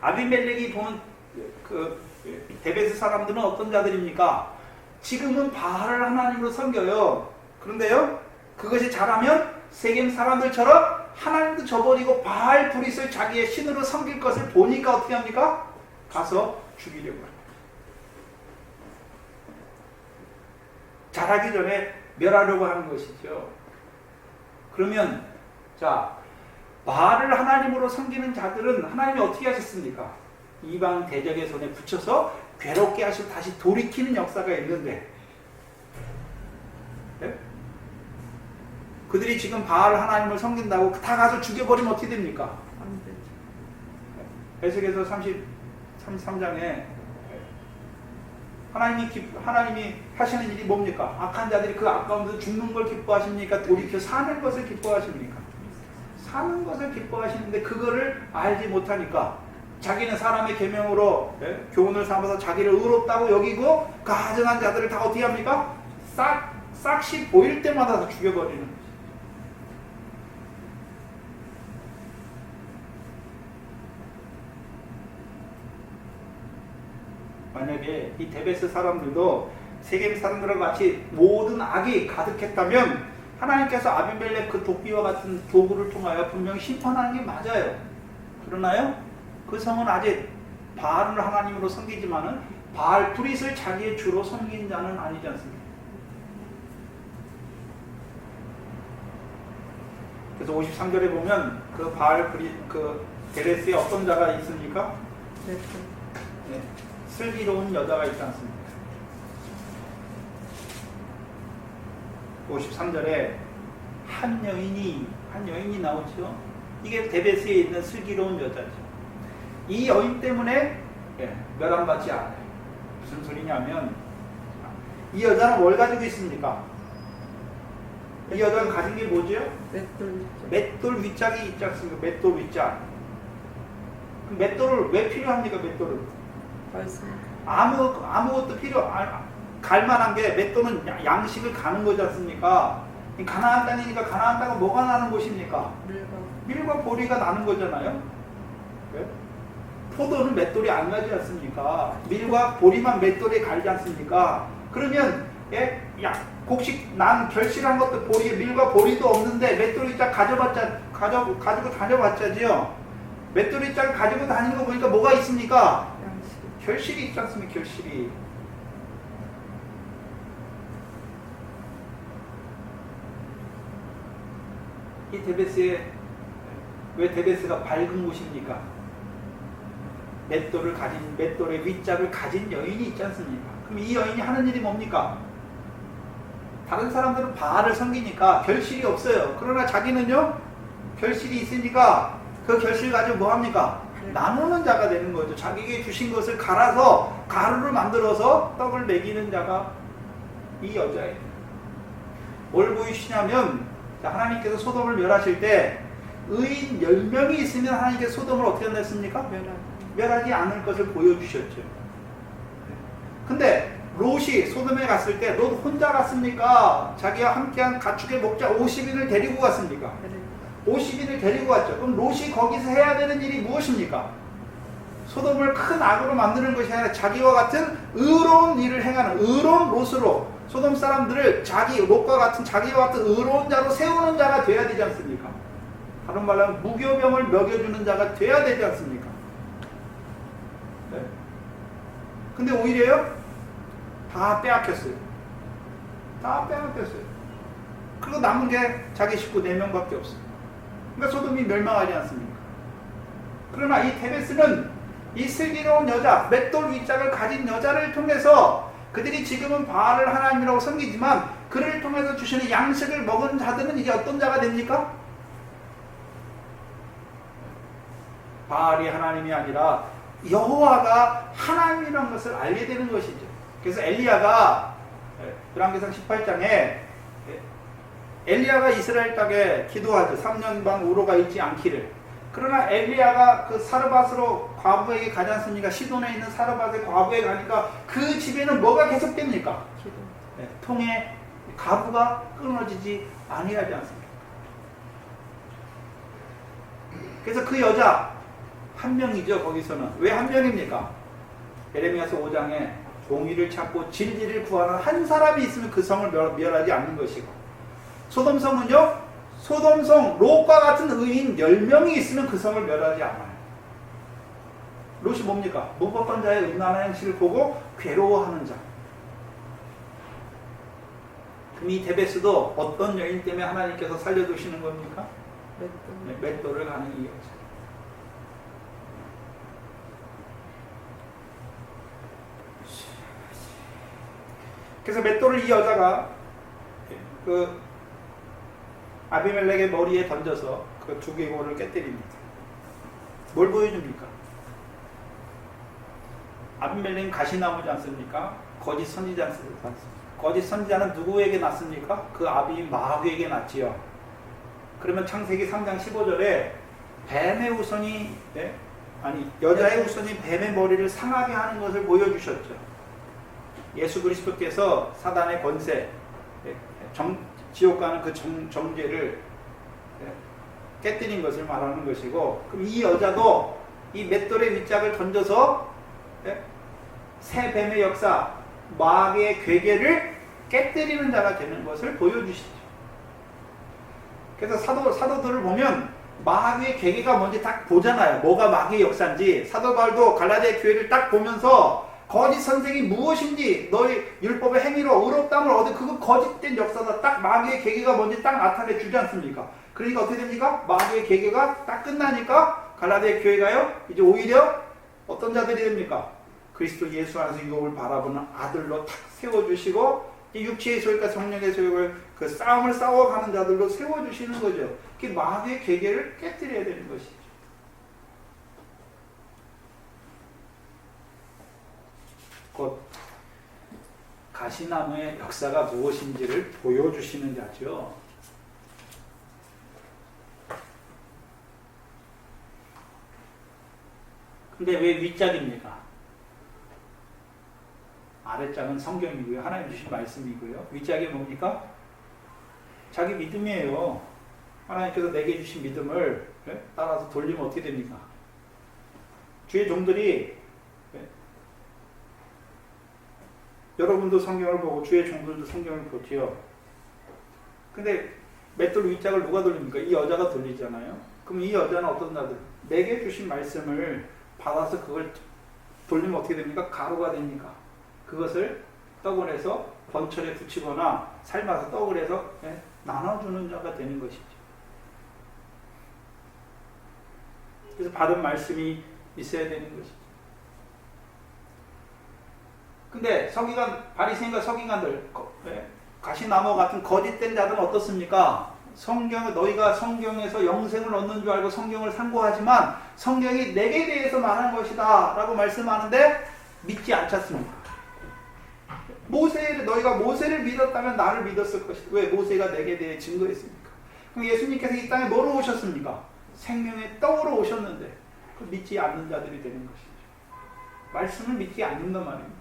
아비멜렉이 보는 그 데베스 사람들은 어떤 자들입니까? 지금은 바알을 하나님으로 섬겨요. 그런데요, 그것이 잘하면 세겜 사람들처럼 하나님도 저버리고 바알 브릿을 자기의 신으로 섬길 것을 보니까 어떻게 합니까? 가서 죽이려고 합니다. 잘하기 전에 멸하려고 하는 것이죠. 그러면 자, 바알을 하나님으로 섬기는 자들은 하나님이 어떻게 하셨습니까? 이방 대적의 손에 붙여서 괴롭게 하시고 다시 돌이키는 역사가 있는데, 네? 그들이 지금 바알 하나님을 섬긴다고 다 가서 죽여버리면 어떻게 됩니까? 안 되죠. 에스겔서 33장에 하나님이 하시는 일이 뭡니까? 악한 자들이 그 가운데서 죽는 걸 기뻐하십니까? 돌이켜 사는 것을 기뻐하십니까? 사는 것을 기뻐하시는데 그거를 알지 못하니까 자기는 사람의 계명으로 교훈을 삼아서 자기를 의롭다고 여기고 가증한 자들을 다 어떻게 합니까? 싹시 보일 때마다 다 죽여버리는 거죠. 만약에 이 데베스 사람들도 세겜 사람들과 같이 모든 악이 가득했다면 하나님께서 아비멜렉 그 도끼와 같은 도구를 통하여 분명히 심판하는 게 맞아요. 그러나요? 그 성은 아직 바알을 하나님으로 섬기지만은 바알 브릿을 자기의 주로 섬긴 자는 아니지 않습니까? 그래서 53절에 보면 그 바알 브릿 그 데레스에 어떤 자가 있습니까? 네. 네. 슬기로운 여자가 있지 않습니까? 53절에 한 여인이 나오죠. 이게 데베스에 있는 슬기로운 여자죠. 이 여인 때문에 멸함받지 않아요. 무슨 소리냐면 이 여자는 뭘 가지고 있습니까? 이 여자가 가진 게 뭐죠? 맷돌 윗짝이 있지 않습니까? 맷돌 윗짝. 맷돌을 왜 필요합니까? 맷돌을 아무것도 갈만한 게 맷돌은 양식을 가는 거지 않습니까? 가나안 땅이니까 가나안 땅은 뭐가 나는 곳입니까? 밀과 보리가 나는 거잖아요. 네? 포도는 맷돌이 안 가지 않습니까? 밀과 보리만 맷돌에 갈지 않습니까? 그러면 곡식 난 결실한 것도 보리에 밀과 보리도 없는데 맷돌이 짝 가지고 다녀봤자지요. 맷돌이 짝 가지고 다니는 거 보니까 뭐가 있습니까? 결실이 있지 않습니까? 결실이. 이 데베스에 왜 데베스가 밝은 곳입니까? 맷돌의 윗짝을 가진 여인이 있지 않습니까? 그럼 이 여인이 하는 일이 뭡니까? 다른 사람들은 바알을 섬기니까 결실이 없어요. 그러나 자기는요, 결실이 있으니까 그 결실 가지고 뭐 합니까? 나누는 자가 되는 거죠. 자기에게 주신 것을 갈아서 가루를 만들어서 떡을 먹이는 자가 이 여자예요. 뭘 보이시냐면 하나님께서 소돔을 멸하실 때 의인 10명이 있으면 하나님께서 소돔을 어떻게 한다했습니까? 멸하지 않을 것을 보여주셨죠. 근데 롯이 소돔에 갔을 때 롯 혼자 갔습니까? 자기와 함께한 가축의 목자 50인을 데리고 갔습니까? 50인을 데리고 갔죠. 그럼 롯이 거기서 해야 되는 일이 무엇입니까? 소돔을 큰 악으로 만드는 것이 아니라 자기와 같은 의로운 일을 행하는 의로운 롯으로 소돔 사람들을 롯과 같은 자기와 같은 의로운 자로 세우는 자가 돼야 되지 않습니까? 다른 말로 하면 무교병을 먹여주는 자가 돼야 되지 않습니까? 네? 근데 오히려요? 다 빼앗겼어요. 그리고 남은 게 자기 식구 4명밖에 없어요. 그러니까 소돔이 멸망하지 않습니까? 그러나 이 데베스는 이 슬기로운 여자, 맷돌 윗짝을 가진 여자를 통해서 그들이 지금은 바알을 하나님이라고 섬기지만 그를 통해서 주시는 양식을 먹은 자들은 이제 어떤 자가 됩니까? 바알이 하나님이 아니라 여호와가 하나님이라는 것을 알게 되는 것이죠. 그래서 엘리야가 열왕기상 18장에 엘리야가 이스라엘 땅에 기도하죠. 3년 반 우로가 있지 않기를. 그러나 엘리야가 그 사르밧으로 과부에게 가지 않습니까? 시돈에 있는 사르밧의 과부에 가니까 그 집에는 뭐가 계속됩니까? 통에 가부가 끊어지지 아니하지 않습니까? 그래서 그 여자 한 명이죠. 거기서는 왜 한 명입니까? 예레미야서 5장에 공의를 찾고 진리를 구하는 한 사람이 있으면 그 성을 멸하지 않는 것이고, 소돔성은요, 소돔성 롯과 같은 의인 10명이 있으면 그 성을 멸하지 않아요. 롯이 뭡니까? 무법한 자의 음란한 행실을 보고 괴로워하는 자. 그럼 이 데베스도 어떤 여인 때문에 하나님께서 살려두시는 겁니까? 맷돌을 가는 이 여자. 그래서 맷돌을 이 여자가 아비멜렉의 머리에 던져서 그 두개골을 깨뜨립니다. 뭘 보여줍니까? 아비멜렉은 가시나무지 않습니까? 거짓 선지자 않습니까? 거짓 선지자는 누구에게 났습니까? 그 아비 마귀에게 났지요. 그러면 창세기 3장 15절에 뱀의 후손이 여자의 후손이 뱀의 머리를 상하게 하는 것을 보여주셨죠. 예수 그리스도께서 사단의 권세, 지옥 가는 그 정죄를 깨뜨린 것을 말하는 것이고, 그럼 이 여자도 이 맷돌의 윗짝을 던져서 새 뱀의 역사, 마귀의 괴계를 깨뜨리는 자가 되는 것을 보여주시죠. 그래서 사도들을 보면 마귀의 괴계가 뭔지 딱 보잖아요. 뭐가 마귀의 역사인지. 사도 바울도 갈라디아 교회를 딱 보면서 거짓 선생이 무엇인지, 너희 율법의 행위로 의롭다함을 얻은 그거 거짓된 역사다. 딱 마귀의 괴계가 뭔지 딱 나타내 주지 않습니까? 그러니까 어떻게 됩니까? 마귀의 괴계가 딱 끝나니까 갈라디아 교회가요, 이제 오히려 어떤 자들이 됩니까? 그리스도 예수 안에서 유업을 바라보는 아들로 탁 세워주시고, 육체의 소욕과 성령의 소욕을 그 싸움을 싸워가는 자들로 세워주시는 거죠. 그게 마귀의 괴계를 깨뜨려야 되는 것이죠. 곧 가시나무의 역사가 무엇인지를 보여주시는 자죠. 근데 왜 윗짝입니까? 아랫짝은 성경이고요. 하나님 주신 말씀이고요. 윗짝이 뭡니까? 자기 믿음이에요. 하나님께서 내게 주신 믿음을 따라서 돌리면 어떻게 됩니까? 주의 종들이, 여러분도 성경을 보고 주의 종들도 성경을 보지요. 근데 맷돌 윗짝을 누가 돌립니까? 이 여자가 돌리잖아요. 그럼 이 여자는 어떤 자들? 내게 주신 말씀을 받아서 그걸 돌리면 어떻게 됩니까? 가루가 됩니까? 그것을 떡을 해서 번철에 붙이거나 삶아서 떡을 해서 나눠주는 자가 되는 것이죠. 그래서 받은 말씀이 있어야 되는 것이죠. 근데 서기관, 바리새인과 서기관들, 가시나무 같은 거짓된 자들은 어떻습니까? 너희가 성경에서 영생을 얻는 줄 알고 성경을 상고하지만 성경이 내게 대해서 말한 것이다 라고 말씀하는데 믿지 않잖습니까? 너희가 모세를 믿었다면 나를 믿었을 것이다. 왜? 모세가 내게 대해 증거했습니까? 그럼 예수님께서 이 땅에 뭐로 오셨습니까? 생명의 떡으로 오셨는데 믿지 않는 자들이 되는 것이죠. 말씀을 믿지 않는단 말입니다.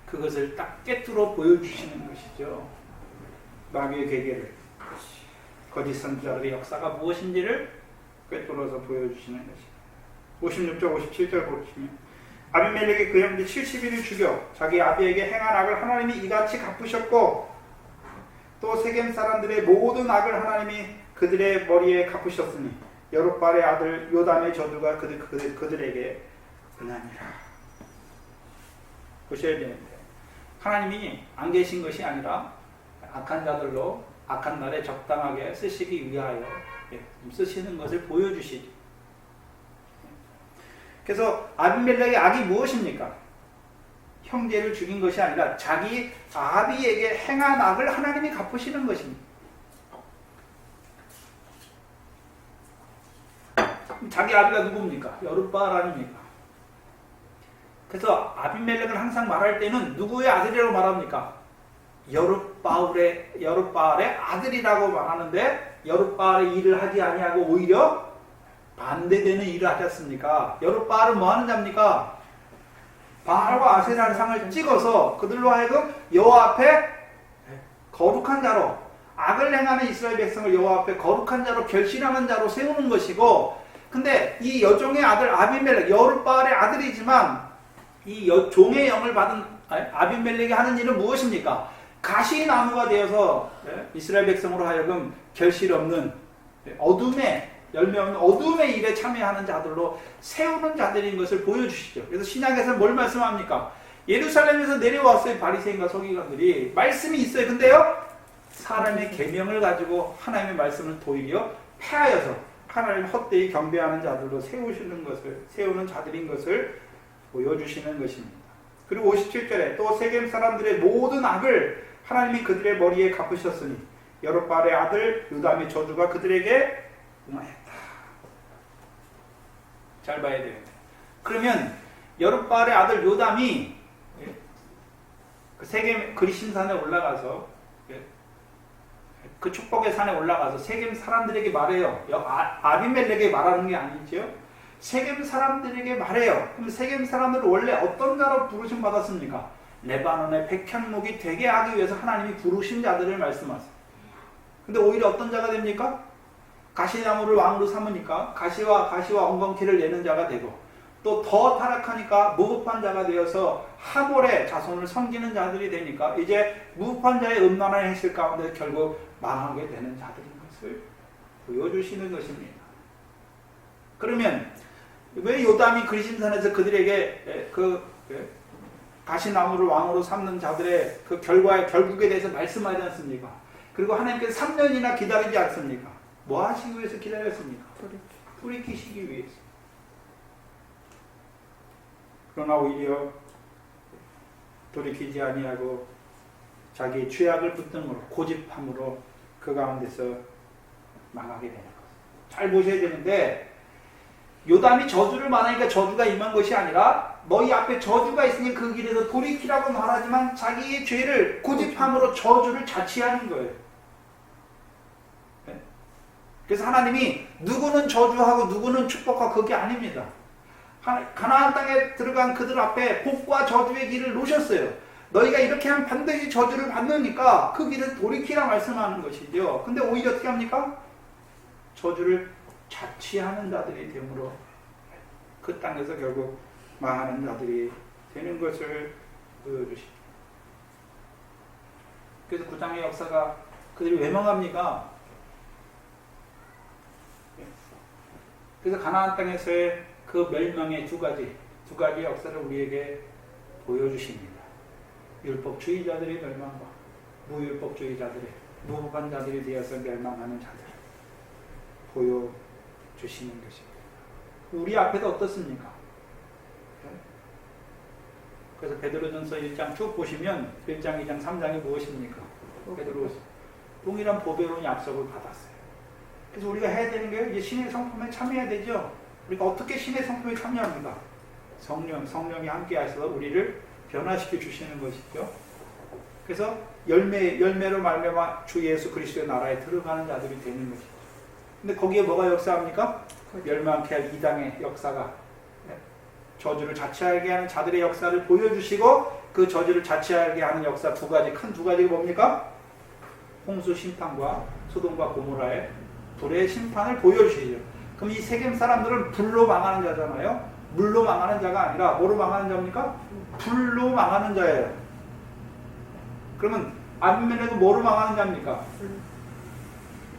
그것을 딱 깨뚫어 보여주시는 것이죠. 마귀의 괴계를, 거짓 선지자들의 역사가 무엇인지를 꿰뚫어서 보여주시는 것입니다. 56절 57절 보시면 아비멜렉이 그 형제 70인을 죽여 자기 아비에게 행한 악을 하나님이 이같이 갚으셨고, 또 세겜 사람들의 모든 악을 하나님이 그들의 머리에 갚으셨으니 여룻발의 아들 요담의 저주가 그들에게 은하니라. 보셔야 되는데, 하나님이 안 계신 것이 아니라 악한 자들로 악한 날에 적당하게 쓰시기 위하여 쓰시는 것을 보여주시죠. 그래서 아비멜렉의 악이 무엇입니까? 형제를 죽인 것이 아니라 자기 아비에게 행한 악을 하나님이 갚으시는 것입니다. 자기 아비가 누굽니까? 여룻바알 아닙니까? 그래서 아비멜렉을 항상 말할 때는 누구의 아들이라고 말합니까? 여룻바알의 아들이라고 말하는데, 여룻바알의 일을 하지 아니하고 오히려 반대되는 일을 하지 않습니까? 여룻바알은 뭐 하는 자입니까? 바알과 아세라의 상을 찍어서 그들로 하여금 여호와 앞에 거룩한 자로, 악을 행하는 이스라엘 백성을 여호와 앞에 거룩한 자로 결실하는 자로 세우는 것이고, 근데 이 여종의 아들 아비멜렉, 여룻바알의 아들이지만 이 종의 영을 받은 아비멜렉이 하는 일은 무엇입니까? 가시나무가 되어서 이스라엘 백성으로 하여금 결실 없는 어둠의, 열매 없는 어둠의 일에 참여하는 자들로 세우는 자들인 것을 보여주시죠. 그래서 신약에서는 뭘 말씀합니까? 예루살렘에서 내려왔어요. 바리새인과 서기관들이. 말씀이 있어요. 근데요, 사람의 계명을 가지고 하나님의 말씀을 도리어 폐하여서 하나님 헛되이 경배하는 자들로 세우는 자들인 것을 보여주시는 것입니다. 그리고 57절에 또 세겜 사람들의 모든 악을 하나님이 그들의 머리에 갚으셨으니 여룻바알의 아들 요담의 저주가 그들에게 응하였다. 잘 봐야 돼요. 그러면 여룻바알의 아들 요담이 그 세겜 그리심산에 올라가서 그 축복의 산에 올라가서 세겜 사람들에게 말해요. 아비멜렉에게 말하는 게 아니죠. 세겜 사람들에게 말해요. 그럼 세겜 사람들은 원래 어떤 자로 부르심 받았습니까? 레바논의 백향목이 되게 하기 위해서 하나님이 부르신 자들을 말씀하세요. 근데 오히려 어떤 자가 됩니까? 가시나무를 왕으로 삼으니까 가시와 엉겅퀴를 내는 자가 되고, 또 더 타락하니까 무법한 자가 되어서 하몰의 자손을 섬기는 자들이 되니까 이제 무법한 자의 음란한 행실 가운데 결국 망하게 되는 자들인 것을 보여주시는 것입니다. 그러면 왜 요담이 그리심산에서 그들에게 가시나무를 왕으로 삼는 자들의 그 결국에 대해서 말씀하지 않습니까? 그리고 하나님께서 3년이나 기다리지 않습니까? 뭐 하시기 위해서 기다렸습니까? 돌이키시기 위해서. 그러나 오히려 돌이키지 아니하고 자기 죄악을 붙듦으로 고집함으로 그 가운데서 망하게 되는 것. 잘 보셔야 되는데, 요담이 저주를 말하니까 저주가 임한 것이 아니라 너희 앞에 저주가 있으니 그 길에서 돌이키라고 말하지만 자기의 죄를 고집함으로 저주를 자취하는 거예요. 그래서 하나님이 누구는 저주하고 누구는 축복하고 그게 아닙니다. 가나안 땅에 들어간 그들 앞에 복과 저주의 길을 놓으셨어요. 너희가 이렇게 하면 반드시 저주를 받으니까 그 길을 돌이키라 말씀하는 것이죠. 근데 오히려 어떻게 합니까? 저주를 자취하는 자들이 되므로 그 땅에서 결국 망하는 자들이 되는 것을 보여주시죠. 그래서 9장의 역사가 그들이 왜 망합니까? 그래서 가나안 땅에서의 그 멸망의 두 가지 역사를 우리에게 보여주십니다. 율법주의자들의 멸망과 무율법주의자들의 무법한 자들이 되어서 멸망하는 자들 보여주시는 것입니다. 우리 앞에도 어떻습니까? 그래서 베드로전서 1장 쭉 보시면 1장, 2장, 3장이 무엇입니까? 베드로 동일한 보배로운 약속을 받았어요. 그래서 우리가 해야 되는 게 이제 신의 성품에 참여해야 되죠. 우리가 어떻게 신의 성품에 참여합니까? 성령이 함께 하셔서 우리를 변화시켜 주시는 것이죠. 그래서 열매로 말미암아 주 예수 그리스도의 나라에 들어가는 자들이 되는 것이죠. 근데 거기에 뭐가 역사합니까? 멸망케 할 이당의 역사가 저주를 자취하게 하는 자들의 역사를 보여주시고, 그 저주를 자취하게 하는 역사 큰 두 가지가 뭡니까? 홍수 심판과 소돔과 고모라의 불의 심판을 보여주시죠. 그럼 이 세겜 사람들은 불로 망하는 자잖아요. 물로 망하는 자가 아니라 뭐로 망하는 자입니까? 불로 망하는 자예요. 그러면 아비멜렉은 뭐로 망하는 자입니까?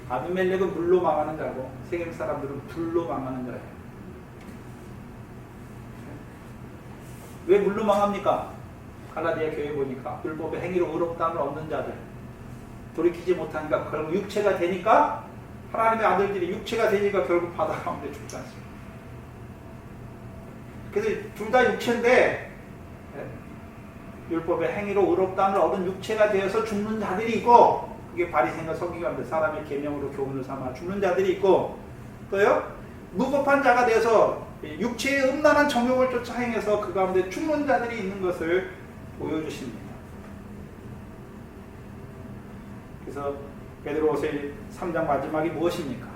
아비멜렉은 물로 망하는 자고 세겜 사람들은 불로 망하는 자예요. 왜 물로 망합니까? 갈라디아 교회 보니까 율법의 행위로 의롭다함을 얻는 자들, 돌이키지 못하니까 그럼 육체가 되니까, 하나님의 아들들이 육체가 되니까 결국 바다 가운데 죽지 않습니다. 그래서 둘 다 육체인데 율법의 행위로 의롭다함을 얻은 육체가 되어서 죽는 자들이 있고, 그게 바리새인과 서기관들, 사람의 계명으로 교훈을 삼아 죽는 자들이 있고, 또요 무법한 자가 되어서 육체의 음란한 정욕을 쫓아 행해서 그 가운데 죽는 자들이 있는 것을 보여주십니다. 그래서 베드로후서 3장 마지막이 무엇입니까?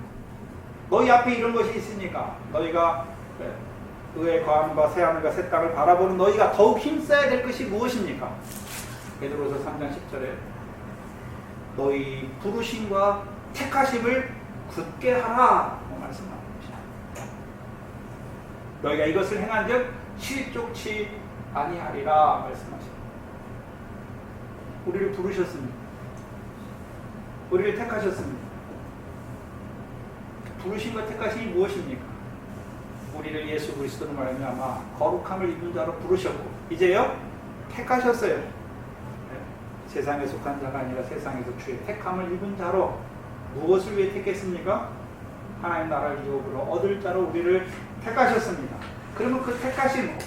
너희 앞에 이런 것이 있으니까 너희가 의에 거함과 새하늘과 새 땅을 바라보는 너희가 더욱 힘써야 될 것이 무엇입니까? 베드로후서 3장 10절에 너희 부르심과 택하심을 굳게 하라 말씀합니다. 너희가 이것을 행한즉 실족치 아니하리라 말씀하십니다. 우리를 부르셨습니다. 우리를 택하셨습니다. 부르심과 택하심이 무엇입니까? 우리를 예수 그리스도로 말미암아 거룩함을 입은 자로 부르셨고, 이제요 택하셨어요. 세상에 속한 자가 아니라 세상에서 주의 택함을 입은 자로. 무엇을 위해 택했습니까? 하나님 나라를 유업으로 얻을 자로 우리를 택하셨습니다. 그러면 그 택하심,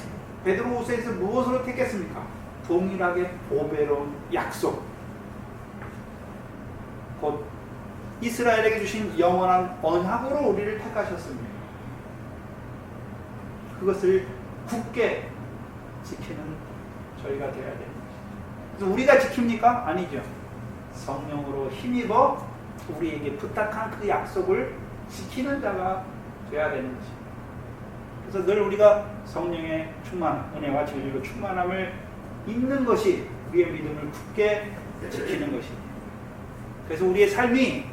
베드로후서에서 무엇으로 택했습니까? 동일하게 보배로운 약속, 곧 이스라엘에게 주신 영원한 언약으로 우리를 택하셨습니다. 그것을 굳게 지키는 저희가 되어야 됩니다. 그래서 우리가 지킵니까? 아니죠. 성령으로 힘입어 우리에게 부탁한 그 약속을 지키는 자가 되어야 되는 것입니다. 그래서 늘 우리가 성령의 충만, 은혜와 진리로 충만함을 입는 것이 우리의 믿음을 굳게 지키는 것입니다. 그래서 우리의 삶이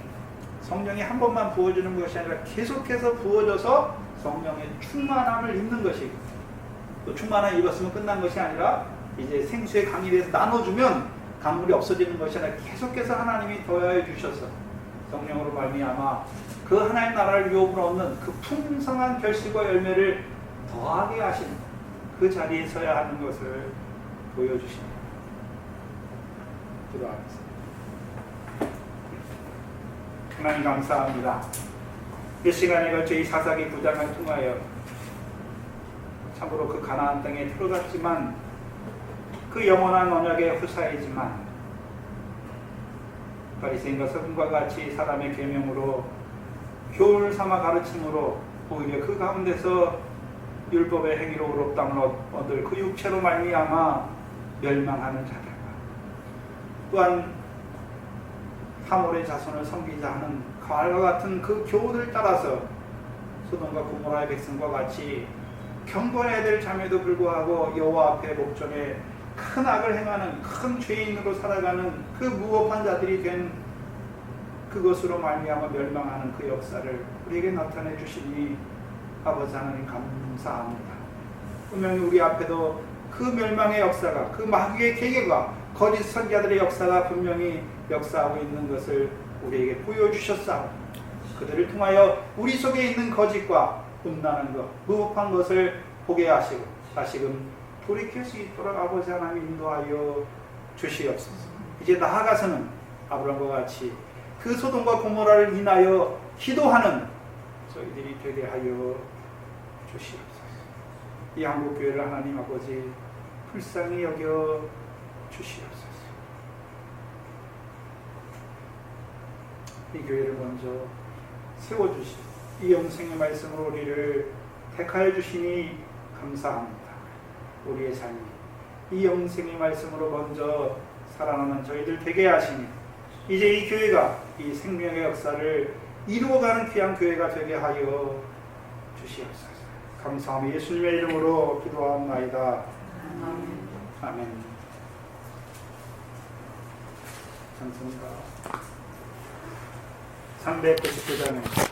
성령이 한 번만 부어주는 것이 아니라 계속해서 부어져서 성령의 충만함을 입는 것이고, 또 충만함을 입었으면 끝난 것이 아니라 이제 생수의 강이 돼서 나눠주면 강물이 없어지는 것이 아니라 계속해서 하나님이 더하여 주셔서 성령으로 말미암아 그 하나님 나라를 유업으로 얻는 그 풍성한 결실과 열매를 더하게 하시는 그 자리에 서야 하는 것을 보여주십니다. 기도하겠습니다. 하나님 감사합니다. 이 시간에 걸쳐 이 사사기 9장을 통하여 참으로 그 가나안 땅에 들어갔지만 그 영원한 언약의 후사이지만 바리새인과 서기관과 같이 사람의 계명으로 교훈을 삼아 가르침으로 오히려 그 가운데서 율법의 행위로 의롭다함을 얻을 그 육체로 말미암아 멸망하는 자들과 또한 하몰의 자손을 섬기자 하는 가을과 같은 그 교훈을 따라서 소돔과 고모라의 백성과 같이 경건해야 될 자매도 불구하고 여호와 앞에 목전에 큰 악을 행하는 큰 죄인으로 살아가는 그 무법한 자들이 된 그것으로 말미암아 멸망하는 그 역사를 우리에게 나타내 주시니 아버지 하나님 감사합니다. 분명히 우리 앞에도 그 멸망의 역사가, 그 마귀의 계계가, 거짓 선지자들의 역사가 분명히 역사하고 있는 것을 우리에게 보여주셨사오니 그들을 통하여 우리 속에 있는 거짓과 음란한 것, 무법한 것을 보게 하시고 다시금 돌이킬 수 있도록 아버지 하나님 인도하여 주시옵소서. 이제 나아가서는 아브라함과 같이 그 소돔과 고모라를 인하여 기도하는 저희들이 되게 하여 주시옵소서. 이 한국교회를 하나님 아버지 불쌍히 여겨 주시옵소서. 이 교회를 먼저 세워주시고 이 영생의 말씀으로 우리를 택하여 주시니 감사합니다. 우리의 삶이 이 영생의 말씀으로 먼저 살아나는 저희들 되게 하시니 이제 이 교회가 이 생명의 역사를 이루어가는 귀한 교회가 되게 하여 주시옵소서. 감사하며 예수님의 이름으로 기도하옵나이다. 아멘. 감사합니다. 399장에